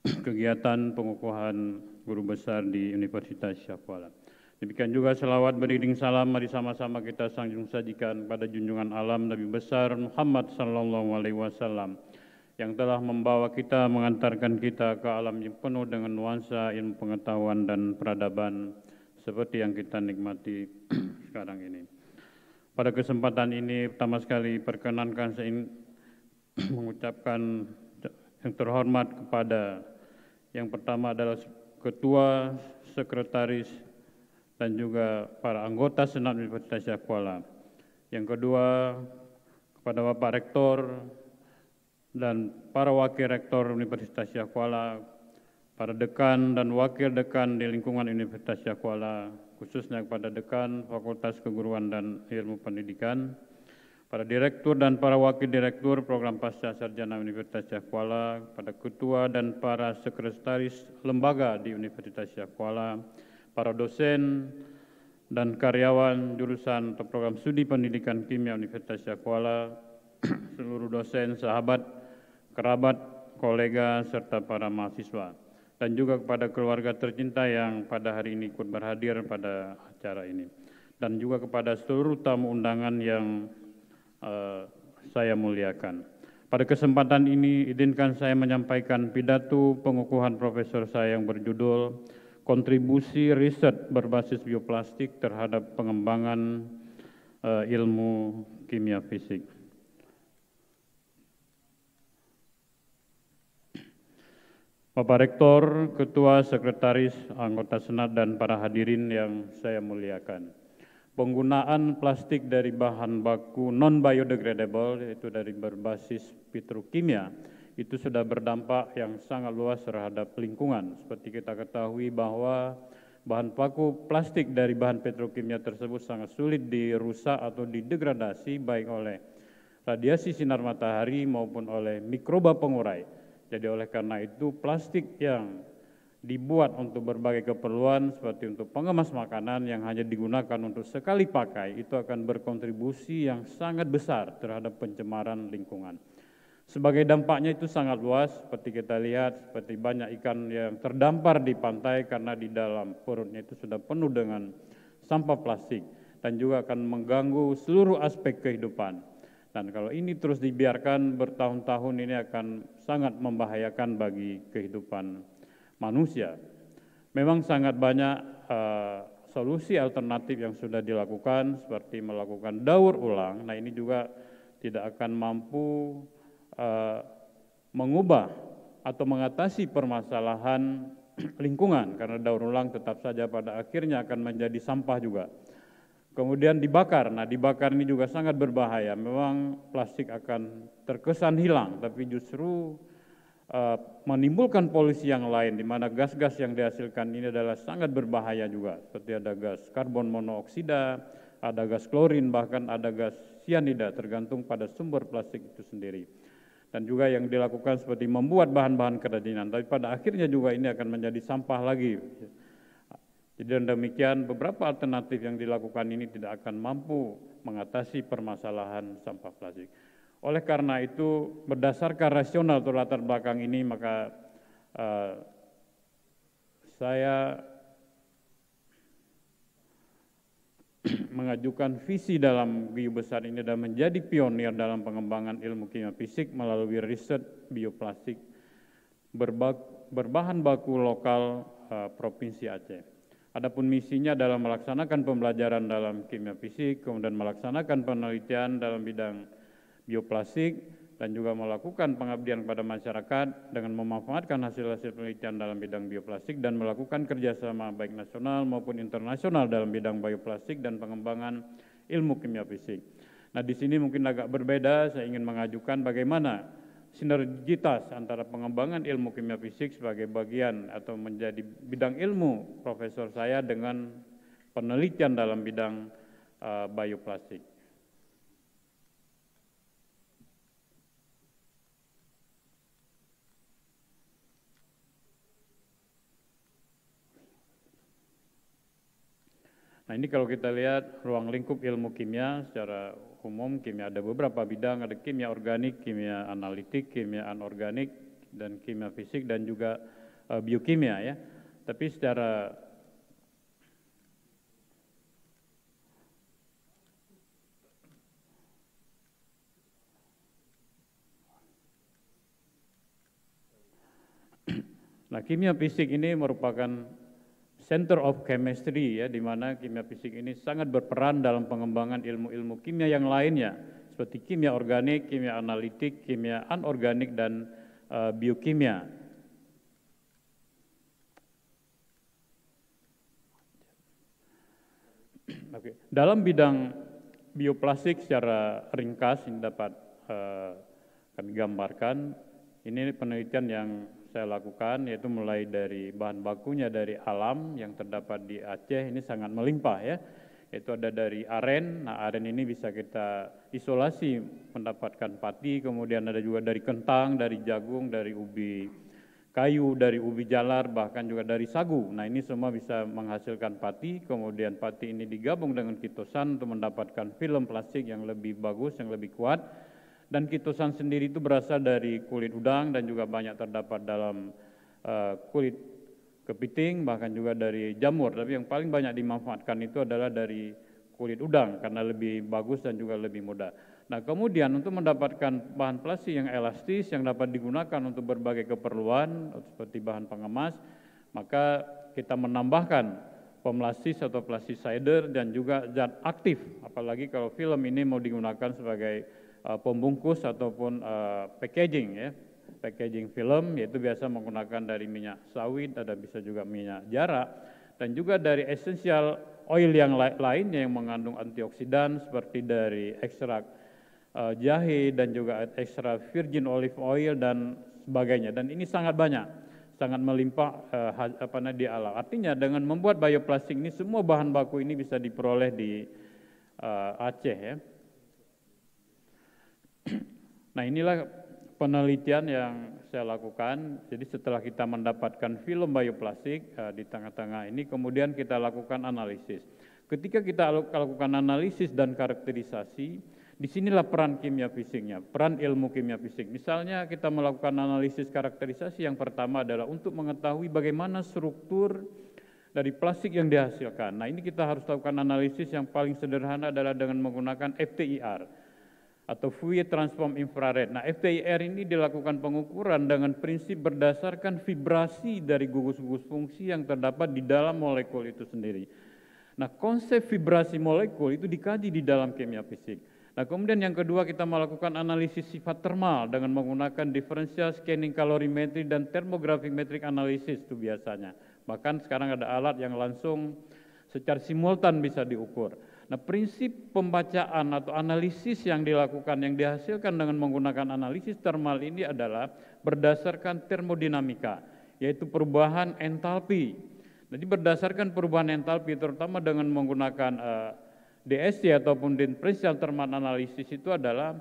kegiatan pengukuhan guru besar di Universitas Syah Kuala. Demikian juga selawat beriring salam mari sama-sama kita sanjung sajikan pada junjungan alam Nabi besar Muhammad sallallahu alaihi wasallam yang telah membawa kita, mengantarkan kita ke alam yang penuh dengan nuansa ilmu pengetahuan dan peradaban seperti yang kita nikmati sekarang ini. Pada kesempatan ini pertama sekali perkenankan saya mengucapkan yang terhormat kepada yang pertama adalah Ketua, Sekretaris dan juga para anggota Senat Universitas Syah Kuala. Yang kedua, kepada Bapak Rektor dan para Wakil Rektor Universitas Syah Kuala, para Dekan dan Wakil Dekan di lingkungan Universitas Syah Kuala, khususnya kepada Dekan Fakultas Keguruan dan Ilmu Pendidikan, para Direktur dan para Wakil Direktur Program Pasca Sarjana Universitas Syah Kuala, pada Ketua dan para Sekretaris Lembaga di Universitas Syah Kuala, para dosen dan karyawan jurusan atau program studi pendidikan kimia Universitas Syah Kuala, seluruh dosen, sahabat, kerabat, kolega, serta para mahasiswa. Dan juga kepada keluarga tercinta yang pada hari ini ikut berhadir pada acara ini. Dan juga kepada seluruh tamu undangan yang saya muliakan. Pada kesempatan ini, izinkan saya menyampaikan pidato pengukuhan profesor saya yang berjudul Kontribusi Riset Berbasis Bioplastik terhadap Pengembangan Ilmu Kimia Fisik. Bapak Rektor, Ketua, Sekretaris, anggota Senat, dan para hadirin yang saya muliakan. Penggunaan plastik dari bahan baku non-biodegradable, yaitu dari berbasis petrokimia, itu sudah berdampak yang sangat luas terhadap lingkungan. Seperti kita ketahui bahwa bahan baku plastik dari bahan petrokimia tersebut sangat sulit dirusak atau didegradasi baik oleh radiasi sinar matahari maupun oleh mikroba pengurai. Jadi oleh karena itu plastik yang dibuat untuk berbagai keperluan seperti untuk pengemas makanan yang hanya digunakan untuk sekali pakai itu akan berkontribusi yang sangat besar terhadap pencemaran lingkungan. Sebagai dampaknya itu sangat luas, seperti kita lihat, seperti banyak ikan yang terdampar di pantai karena di dalam perutnya itu sudah penuh dengan sampah plastik dan juga akan mengganggu seluruh aspek kehidupan. Dan kalau ini terus dibiarkan bertahun-tahun ini akan sangat membahayakan bagi kehidupan manusia. Memang sangat banyak solusi alternatif yang sudah dilakukan seperti melakukan daur ulang. Nah ini juga tidak akan mampu mengubah atau mengatasi permasalahan lingkungan karena daur ulang tetap saja pada akhirnya akan menjadi sampah juga. Kemudian dibakar, nah dibakar ini juga sangat berbahaya. Memang plastik akan terkesan hilang, tapi justru menimbulkan polusi yang lain di mana gas-gas yang dihasilkan ini adalah sangat berbahaya juga. Seperti ada gas karbon monoksida, ada gas klorin, bahkan ada gas sianida tergantung pada sumber plastik itu sendiri. Dan juga yang dilakukan seperti membuat bahan-bahan kerajinan, tapi pada akhirnya juga ini akan menjadi sampah lagi. Jadi demikian beberapa alternatif yang dilakukan ini tidak akan mampu mengatasi permasalahan sampah plastik. Oleh karena itu berdasarkan rasional atau latar belakang ini maka saya mengajukan visi dalam GIU besar ini dan menjadi pionir dalam pengembangan ilmu kimia fisik melalui riset bioplastik berbahan baku lokal Provinsi Aceh. Adapun misinya adalah melaksanakan pembelajaran dalam kimia fisik, kemudian melaksanakan penelitian dalam bidang bioplastik, dan juga melakukan pengabdian kepada masyarakat dengan memanfaatkan hasil-hasil penelitian dalam bidang bioplastik dan melakukan kerjasama baik nasional maupun internasional dalam bidang bioplastik dan pengembangan ilmu kimia fisik. Nah, di sini mungkin agak berbeda, saya ingin mengajukan bagaimana sinergitas antara pengembangan ilmu kimia fisik sebagai bagian atau menjadi bidang ilmu profesor saya dengan penelitian dalam bidang bioplastik. Nah, ini kalau kita lihat ruang lingkup ilmu kimia secara umum, kimia ada beberapa bidang, ada kimia organik, kimia analitik, kimia anorganik, dan kimia fisik, dan juga biokimia ya. Tapi secara nah, kimia fisik ini merupakan Center of Chemistry ya, di mana kimia fisik ini sangat berperan dalam pengembangan ilmu-ilmu kimia yang lainnya seperti kimia organik, kimia analitik, kimia anorganik, dan biokimia. Oke. Dalam bidang bioplastik secara ringkas ini dapat kami gambarkan, ini penelitian yang saya lakukan yaitu mulai dari bahan bakunya dari alam yang terdapat di Aceh, ini sangat melimpah ya, yaitu ada dari aren. Nah, aren ini bisa kita isolasi mendapatkan pati, kemudian ada juga dari kentang, dari jagung, dari ubi kayu, dari ubi jalar, bahkan juga dari sagu. Nah, ini semua bisa menghasilkan pati, kemudian pati ini digabung dengan kitosan untuk mendapatkan film plastik yang lebih bagus, yang lebih kuat. Dan kitosan sendiri itu berasal dari kulit udang dan juga banyak terdapat dalam kulit kepiting, bahkan juga dari jamur. Tapi yang paling banyak dimanfaatkan itu adalah dari kulit udang karena lebih bagus dan juga lebih mudah. Nah, kemudian untuk mendapatkan bahan plastik yang elastis yang dapat digunakan untuk berbagai keperluan seperti bahan pengemas, maka kita menambahkan pemlastis atau plasticizer dan juga zat aktif. Apalagi kalau film ini mau digunakan sebagai pembungkus ataupun packaging ya, packaging film, yaitu biasa menggunakan dari minyak sawit, ada bisa juga minyak jarak, dan juga dari essential oil yang lainnya yang mengandung antioksidan seperti dari ekstrak jahe dan juga ekstrak virgin olive oil dan sebagainya. Dan ini sangat banyak, sangat melimpah di alam. Artinya dengan membuat bioplastik ini semua bahan baku ini bisa diperoleh di Aceh ya. Nah, inilah penelitian yang saya lakukan. Jadi setelah kita mendapatkan film bioplastik di tengah-tengah ini, kemudian kita lakukan analisis. Ketika kita lakukan analisis dan karakterisasi, disinilah peran kimia fisiknya, peran ilmu kimia fisik. Misalnya kita melakukan analisis karakterisasi, yang pertama adalah untuk mengetahui bagaimana struktur dari plastik yang dihasilkan. Nah, ini kita harus lakukan analisis yang paling sederhana adalah dengan menggunakan FTIR atau Fourier Transform Infrared. Nah, FTIR ini dilakukan pengukuran dengan prinsip berdasarkan vibrasi dari gugus-gugus fungsi yang terdapat di dalam molekul itu sendiri. Nah, konsep vibrasi molekul itu dikaji di dalam kimia fisik. Nah, kemudian yang kedua kita melakukan analisis sifat termal dengan menggunakan differential scanning calorimetry dan thermographic analysis itu biasanya. Bahkan sekarang ada alat yang langsung secara simultan bisa diukur. Nah, prinsip pembacaan atau analisis yang dilakukan, yang dihasilkan dengan menggunakan analisis termal ini adalah berdasarkan termodinamika, yaitu perubahan entalpi. Jadi berdasarkan perubahan entalpi, terutama dengan menggunakan DSC ataupun differential thermal analysis itu adalah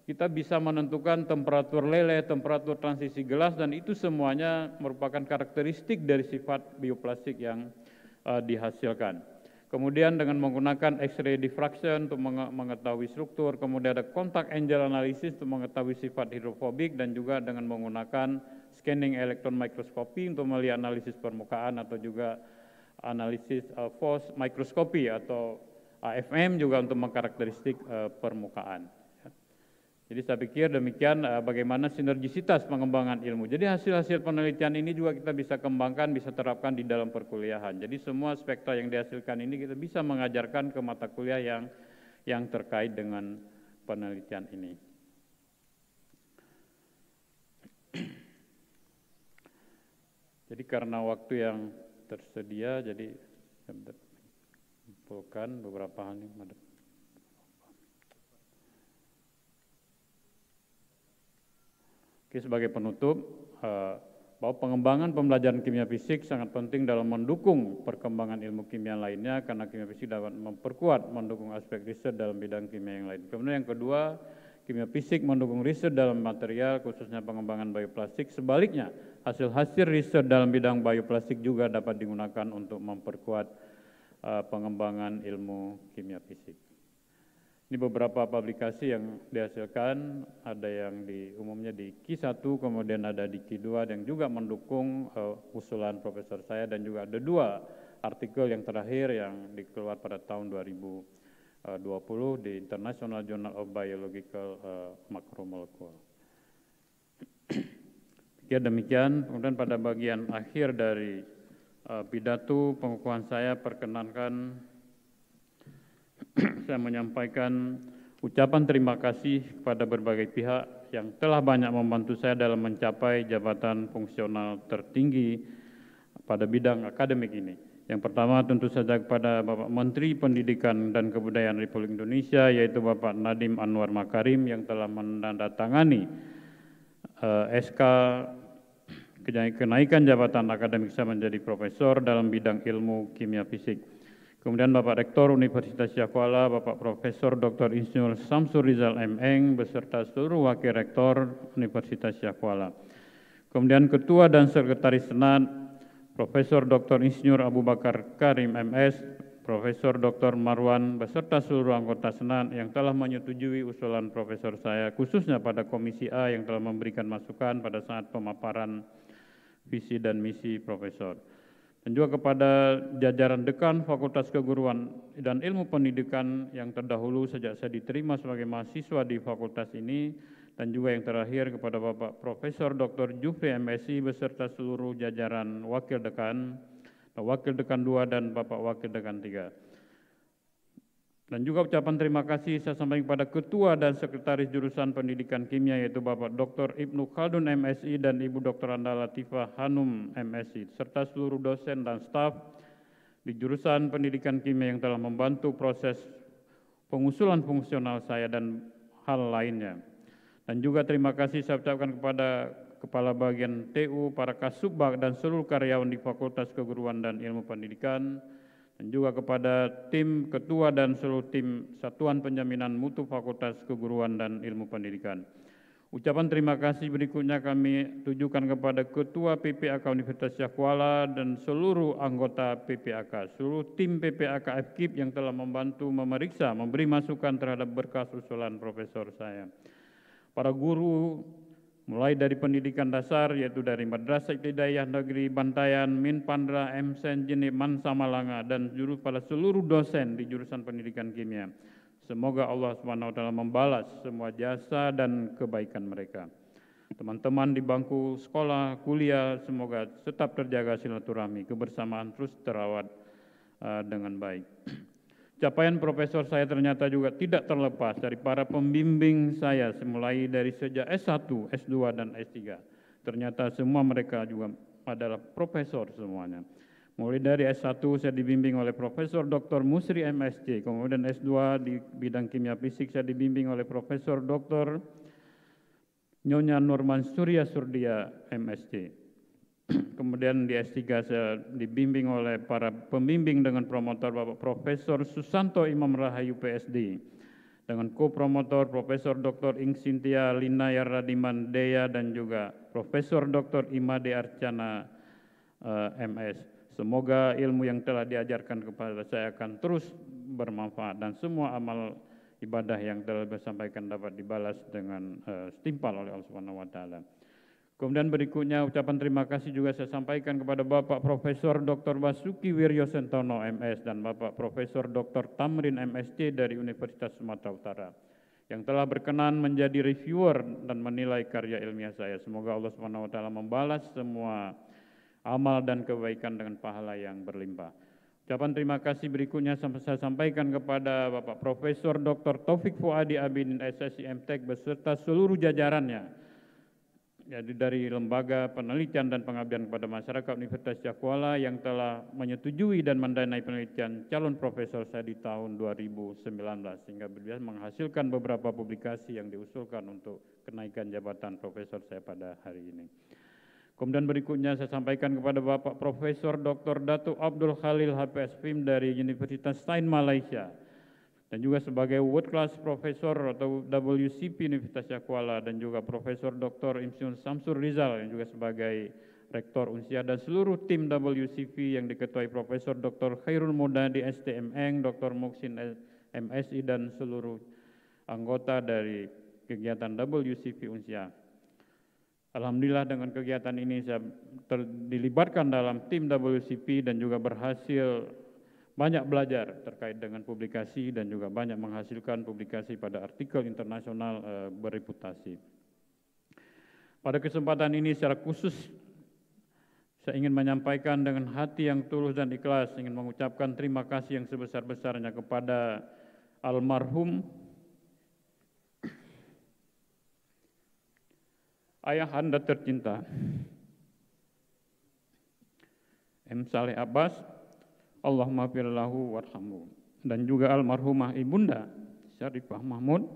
kita bisa menentukan temperatur leleh, temperatur transisi gelas, dan itu semuanya merupakan karakteristik dari sifat bioplastik yang dihasilkan. Kemudian dengan menggunakan X-ray diffraction untuk mengetahui struktur, kemudian ada contact angle analysis untuk mengetahui sifat hidrofobik, dan juga dengan menggunakan scanning elektron mikroskopi untuk melihat analisis permukaan, atau juga analisis force mikroskopi atau AFM juga untuk mengkarakteristik permukaan. Jadi saya pikir demikian bagaimana sinergisitas pengembangan ilmu. Jadi hasil-hasil penelitian ini juga kita bisa kembangkan, bisa terapkan di dalam perkuliahan. Jadi semua spektra yang dihasilkan ini kita bisa mengajarkan ke mata kuliah yang terkait dengan penelitian ini. Jadi karena waktu yang tersedia, jadi saya kumpulkan beberapa hal ini. Oke, sebagai penutup, bahwa pengembangan pembelajaran kimia fisik sangat penting dalam mendukung perkembangan ilmu kimia lainnya, karena kimia fisik dapat memperkuat, mendukung aspek riset dalam bidang kimia yang lain. Kemudian yang kedua, kimia fisik mendukung riset dalam material, khususnya pengembangan bioplastik. Sebaliknya, hasil-hasil riset dalam bidang bioplastik juga dapat digunakan untuk memperkuat pengembangan ilmu kimia fisik. Ini beberapa publikasi yang dihasilkan, ada yang umumnya di Q1, kemudian ada di Q2 yang juga mendukung usulan profesor saya, dan juga ada 2 artikel yang terakhir yang dikeluar pada tahun 2020 di International Journal of Biological Macromolecule. Ya demikian, kemudian pada bagian akhir dari pidato pengukuhan saya, perkenankan saya menyampaikan ucapan terima kasih kepada berbagai pihak yang telah banyak membantu saya dalam mencapai jabatan fungsional tertinggi pada bidang akademik ini. Yang pertama tentu saja kepada Bapak Menteri Pendidikan dan Kebudayaan Republik Indonesia, yaitu Bapak Nadiem Anwar Makarim yang telah menandatangani SK kenaikan jabatan akademik saya menjadi profesor dalam bidang ilmu kimia fisik. Kemudian Bapak Rektor Universitas Syah Kuala, Bapak Profesor Dr. Insinyur Samsur Rizal M.Eng, beserta seluruh Wakil Rektor Universitas Syah Kuala. Kemudian Ketua dan Sekretaris Senat, Profesor Dr. Insinyur Abu Bakar Karim MS, Profesor Dr. Marwan, beserta seluruh anggota Senat yang telah menyetujui usulan Profesor saya, khususnya pada Komisi A yang telah memberikan masukan pada saat pemaparan visi dan misi Profesor. Dan juga kepada jajaran dekan Fakultas Keguruan dan Ilmu Pendidikan yang terdahulu sejak saya diterima sebagai mahasiswa di fakultas ini, dan juga yang terakhir kepada Bapak Profesor Dr. Jufri MSI beserta seluruh jajaran Wakil Dekan 2 dan Bapak Wakil Dekan 3. Dan juga ucapan terima kasih saya sampaikan kepada Ketua dan Sekretaris Jurusan Pendidikan Kimia, yaitu Bapak Dr. Ibnu Khaldun MSI dan Ibu Dr. Anda Latifah Hanum MSI, serta seluruh dosen dan staf di Jurusan Pendidikan Kimia yang telah membantu proses pengusulan fungsional saya dan hal lainnya. Dan juga terima kasih saya ucapkan kepada Kepala Bagian TU, para Kasubag dan seluruh karyawan di Fakultas Keguruan dan Ilmu Pendidikan, dan juga kepada tim ketua dan seluruh tim Satuan Penjaminan Mutu Fakultas Keguruan dan Ilmu Pendidikan. Ucapan terima kasih berikutnya kami tujukan kepada Ketua PPAK Universitas Syah Kuala dan seluruh anggota PPAK, seluruh tim PPAK FKIP yang telah membantu memeriksa, memberi masukan terhadap berkas usulan profesor saya. Para guru, mulai dari pendidikan dasar, yaitu dari Madrasah Ibtidaiyah Negeri Bantayan, Min Pandra, MSen Jenip, Mansa Malanga, dan pada seluruh dosen di jurusan pendidikan kimia. Semoga Allah SWT membalas semua jasa dan kebaikan mereka. Teman-teman di bangku sekolah, kuliah, semoga tetap terjaga silaturahmi, kebersamaan terus terawat dengan baik. Capaian profesor saya ternyata juga tidak terlepas dari para pembimbing saya, mulai dari sejak S1, S2, dan S3. Ternyata semua mereka juga adalah profesor semuanya. Mulai dari S1 saya dibimbing oleh Profesor Dr. Musri MSc, kemudian S2 di bidang kimia fisik saya dibimbing oleh Profesor Dr. Nyonya Nurman Surya Surdia MSc. Kemudian di S3 saya dibimbing oleh para pembimbing dengan promotor Bapak Profesor Susanto Imam Rahayu PSD, dengan co-promotor Profesor Dr. Ing Sintia Linaya Radiman Dea dan juga Profesor Dr. Imade Arcana MS. Semoga ilmu yang telah diajarkan kepada saya akan terus bermanfaat dan semua amal ibadah yang telah disampaikan dapat dibalas dengan setimpal oleh Allah Subhanahu wa taala. Kemudian berikutnya ucapan terima kasih juga saya sampaikan kepada Bapak Profesor Dr. Basuki Wiryo Sentono MS dan Bapak Profesor Dr. Tamrin MSc dari Universitas Sumatera Utara yang telah berkenan menjadi reviewer dan menilai karya ilmiah saya. Semoga Allah Subhanahu wa taala membalas semua amal dan kebaikan dengan pahala yang berlimpah. Ucapan terima kasih berikutnya saya sampaikan kepada Bapak Profesor Dr. Taufik Fuadi Abidin SSI MTek beserta seluruh jajarannya, jadi dari Lembaga Penelitian dan Pengabdian kepada Masyarakat Universitas Syah Kuala yang telah menyetujui dan mendanai penelitian calon profesor saya di tahun 2019 sehingga menghasilkan beberapa publikasi yang diusulkan untuk kenaikan jabatan profesor saya pada hari ini. Kemudian berikutnya saya sampaikan kepada Bapak Profesor Dr. Datuk Abdul Khalil HPS FIM dari Universitas Sains Malaysia dan juga sebagai World Class Professor atau WCP Universitas Syah Kuala dan juga Profesor Dr. Imsyun Samsur Rizal yang juga sebagai Rektor Unsia dan seluruh tim WCP yang diketuai Profesor Dr. Khairul Mudadi STMN, Dr. Muksin MSI dan seluruh anggota dari kegiatan WCP Unsia. Alhamdulillah dengan kegiatan ini saya dilibatkan dalam tim WCP dan juga berhasil banyak belajar terkait dengan publikasi dan juga banyak menghasilkan publikasi pada artikel internasional bereputasi. Pada kesempatan ini secara khusus saya ingin menyampaikan dengan hati yang tulus dan ikhlas, ingin mengucapkan terima kasih yang sebesar-besarnya kepada almarhum ayah anda tercinta, M. Saleh Abbas, Allahumma firlahu warhamhu, dan juga almarhumah ibunda Syarifah Mahmud,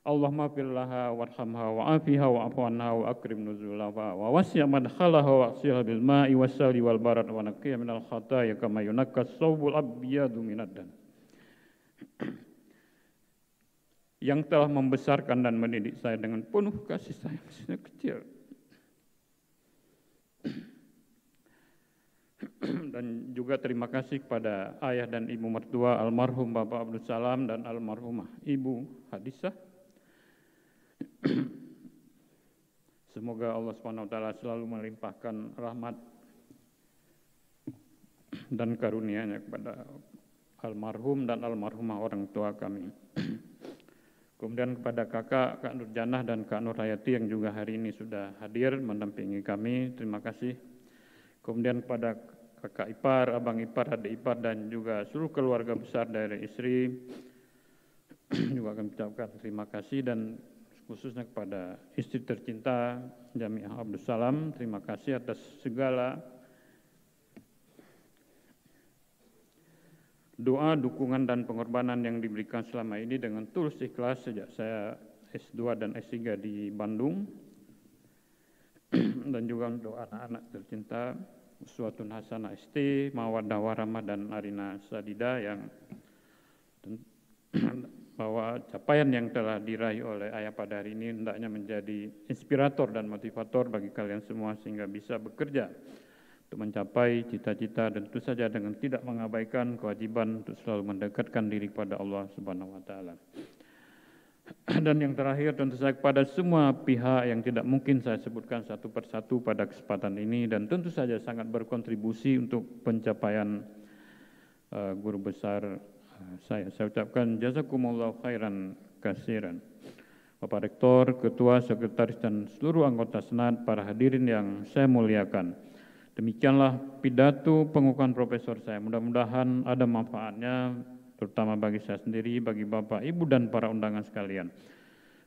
Allahumma firlaha warhamha wa'afiha wa'afu anha wa akrim nuzulaha wa wasi' madkhalaha wa asilha bil ma'i wassali wal barat wa naqiya minal khataya kama yunakkas sawbul abyadu minad dan. Yang telah membesarkan dan mendidik saya dengan penuh kasih sayang sejak kecil. Dan juga terima kasih kepada ayah dan ibu mertua almarhum Bapak Abdul Salam dan almarhumah Ibu Hadisah. Semoga Allah SWT selalu melimpahkan rahmat dan karunia-Nya kepada almarhum dan almarhumah orang tua kami. Kemudian kepada Kak Nur Janah dan Kak Nur Hayati yang juga hari ini sudah hadir mendampingi kami, terima kasih. Kemudian kepada kakak ipar, abang ipar, adik ipar dan juga seluruh keluarga besar dari istri juga kami ucapkan terima kasih dan khususnya kepada istri tercinta Jamiah Abdul Salam, terima kasih atas segala doa, dukungan, dan pengorbanan yang diberikan selama ini dengan tulus ikhlas sejak saya S2 dan S3 di Bandung. Dan juga untuk anak-anak tercinta, Uswatun Hasanah ST, Mawaddah Warahmah, dan Arina Sadida yang bahwa capaian yang telah diraih oleh ayah pada hari ini hendaknya menjadi inspirator dan motivator bagi kalian semua sehingga bisa bekerja untuk mencapai cita-cita dan tentu saja dengan tidak mengabaikan kewajiban untuk selalu mendekatkan diri kepada Allah Subhanahu wa taala. Dan yang terakhir tentu saja kepada semua pihak yang tidak mungkin saya sebutkan satu persatu pada kesempatan ini dan tentu saja sangat berkontribusi untuk pencapaian guru besar saya ucapkan jazakumullahu khairan katsiran. Bapak Rektor, Ketua, Sekretaris dan seluruh anggota Senat, para hadirin yang saya muliakan. Demikianlah pidato pengukuhan profesor saya. Mudah-mudahan ada manfaatnya, terutama bagi saya sendiri, bagi Bapak, Ibu, dan para undangan sekalian.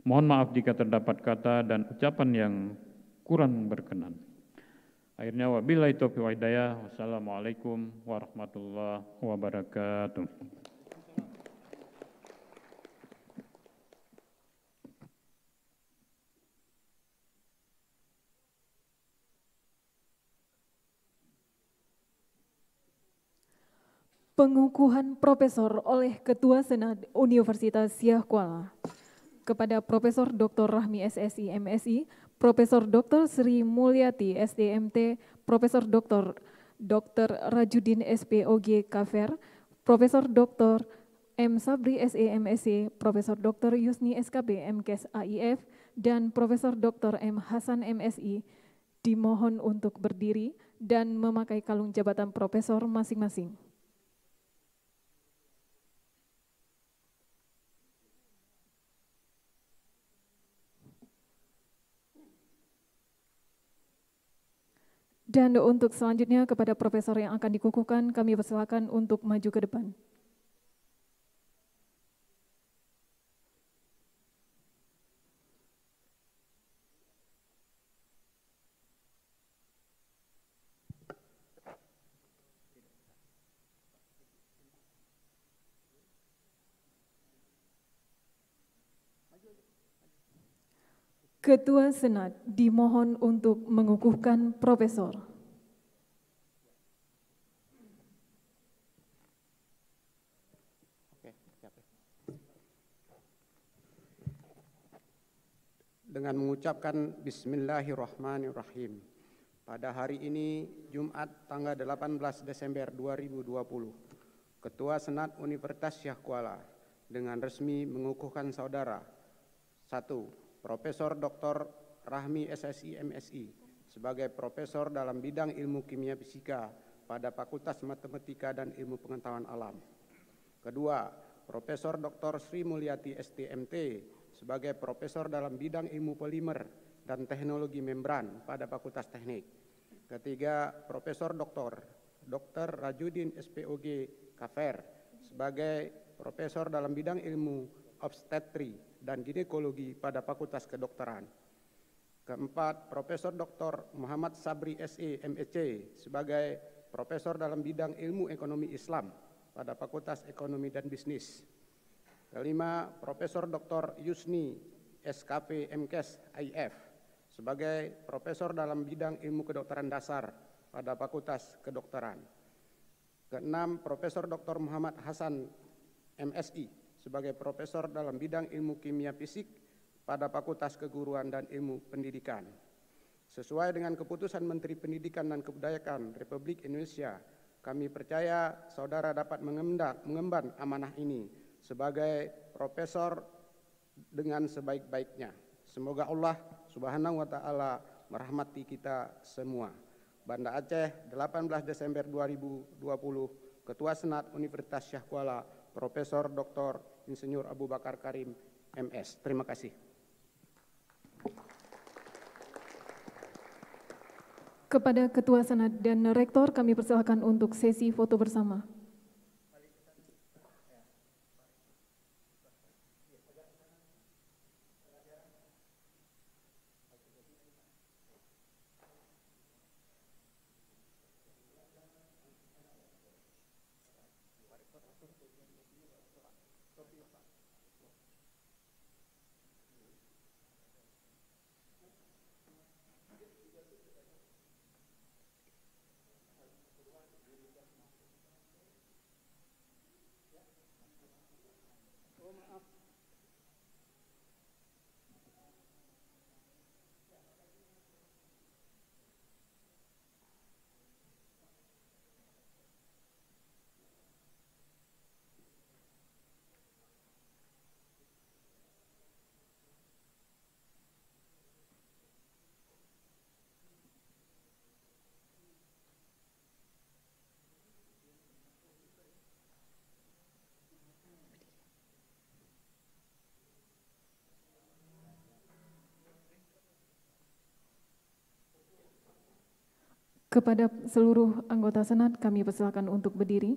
Mohon maaf jika terdapat kata dan ucapan yang kurang berkenan. Akhirnya, wabillahi taufiq wa hidayah. Wassalamualaikum warahmatullahi wabarakatuh. Pengukuhan Profesor oleh Ketua Senat Universitas Syah Kuala kepada Profesor Dr. Rahmi SSI MSI, Profesor Dr. Sri Mulyati SDMT, Profesor Dr. Rajudin SPOG Kafer, Profesor Dr. M. Sabri SEMSC, Profesor Dr. Yusni SKB MKes AIF, dan Profesor Dr. M. Hasan MSI dimohon untuk berdiri dan memakai kalung jabatan profesor masing-masing. Dan untuk selanjutnya kepada profesor yang akan dikukuhkan, kami persilakan untuk maju ke depan. Ketua Senat dimohon untuk mengukuhkan Profesor. Dengan mengucapkan Bismillahirrahmanirrahim. Pada hari ini, Jumat tanggal 18 Desember 2020, Ketua Senat Universitas Syah Kuala dengan resmi mengukuhkan saudara 1. Profesor Dr. Rahmi SSI MSI sebagai Profesor dalam bidang ilmu kimia fisika pada Fakultas Matematika dan Ilmu Pengetahuan Alam. Kedua, Profesor Dr. Sri Mulyati STMT sebagai Profesor dalam bidang ilmu polimer dan teknologi membran pada Fakultas Teknik. Ketiga, Profesor Dr. Rajudin SPOG Kafer sebagai Profesor dalam bidang ilmu obstetri dan ginekologi pada Fakultas Kedokteran. Keempat, Profesor Dr. Muhammad Sabri SE MEC sebagai Profesor dalam bidang ilmu ekonomi Islam pada Fakultas Ekonomi dan Bisnis. Kelima, Profesor Dr. Yusni SKP MKes IF sebagai Profesor dalam bidang ilmu kedokteran dasar pada Fakultas Kedokteran. Keenam, Profesor Dr. Muhammad Hasan MSI sebagai Profesor dalam bidang ilmu kimia fisik pada Fakultas Keguruan dan Ilmu Pendidikan. Sesuai dengan keputusan Menteri Pendidikan dan Kebudayaan Republik Indonesia, kami percaya saudara dapat mengemban amanah ini sebagai profesor dengan sebaik-baiknya. Semoga Allah Subhanahu wa Ta'ala merahmati kita semua. Banda Aceh, 18 Desember 2020, Ketua Senat Universitas Syah Kuala, Profesor Dr. Insinyur Abu Bakar Karim MS. Terima kasih. Kepada Ketua Senat dan Rektor kami persilakan untuk sesi foto bersama. Kepada seluruh anggota Senat kami persilakan untuk berdiri.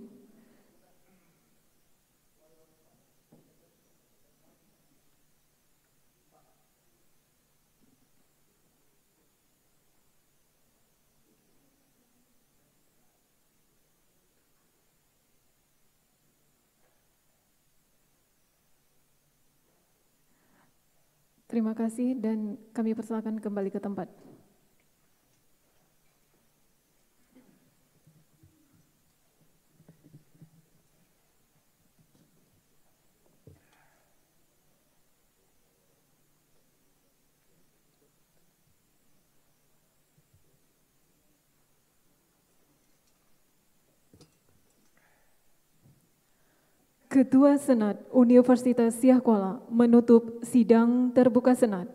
Terima kasih dan kami persilakan kembali ke tempat. Ketua Senat Universitas Syah Kuala menutup sidang terbuka Senat.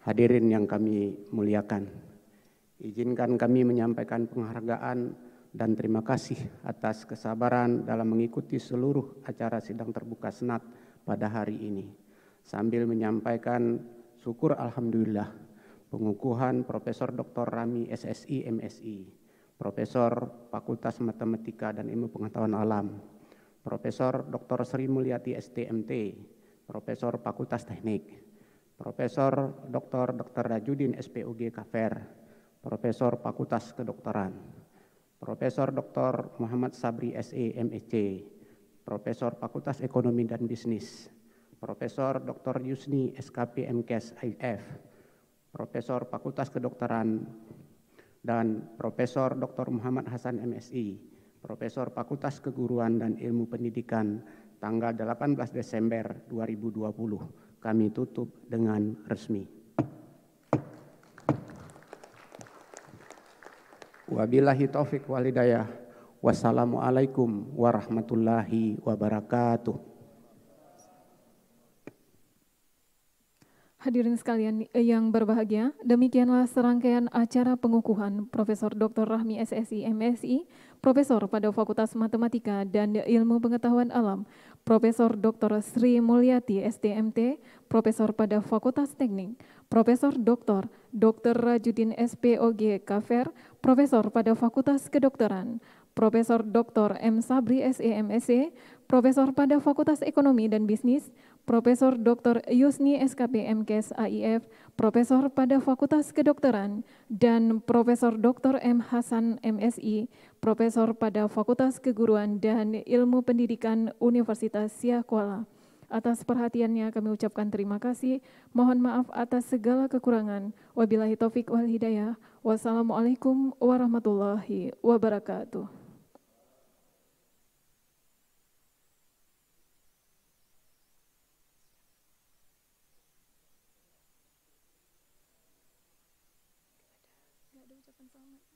Hadirin yang kami muliakan, izinkan kami menyampaikan penghargaan dan terima kasih atas kesabaran dalam mengikuti seluruh acara sidang terbuka Senat pada hari ini. Sambil menyampaikan syukur alhamdulillah pengukuhan Profesor Dr. Rami SSI MSI, Profesor Fakultas Matematika dan Ilmu Pengetahuan Alam, Profesor Dr. Sri Mulyati STMT, Profesor Fakultas Teknik, Profesor Dr. Rajudin SPOG Kafer, Profesor Fakultas Kedokteran, Profesor Dr. Muhammad Sabri SE MSc, Profesor Fakultas Ekonomi dan Bisnis, Profesor Dr. Yusni SKP MKes IF, Profesor Fakultas Kedokteran, dan Profesor Dr. Muhammad Hasan MSI, Profesor Fakultas Keguruan dan Ilmu Pendidikan tanggal 18 Desember 2020. Kami tutup dengan resmi. Wabillahi taufik wal hidayah. Wassalamualaikum warahmatullahi wabarakatuh. Hadirin sekalian yang berbahagia, demikianlah serangkaian acara pengukuhan Profesor Dr. Rahmi SSI MSI, Profesor pada Fakultas Matematika dan Ilmu Pengetahuan Alam, Profesor Dr. Sri Mulyati STMT, Profesor pada Fakultas Teknik, Profesor Dr. Rajudin SPOG Kafer, Profesor pada Fakultas Kedokteran, Profesor Dr. M. Sabri SEMSC, Profesor pada Fakultas Ekonomi dan Bisnis, Profesor Dr. Yusni SKP MKes AIF, Profesor pada Fakultas Kedokteran, dan Profesor Dr. M. Hasan MSI, Profesor pada Fakultas Keguruan dan Ilmu Pendidikan Universitas Siak Kuala. Atas perhatiannya kami ucapkan terima kasih. Mohon maaf atas segala kekurangan. Wabillahi taufik wal hidayah. Wassalamualaikum warahmatullahi wabarakatuh. Gak ada ucapan selamat.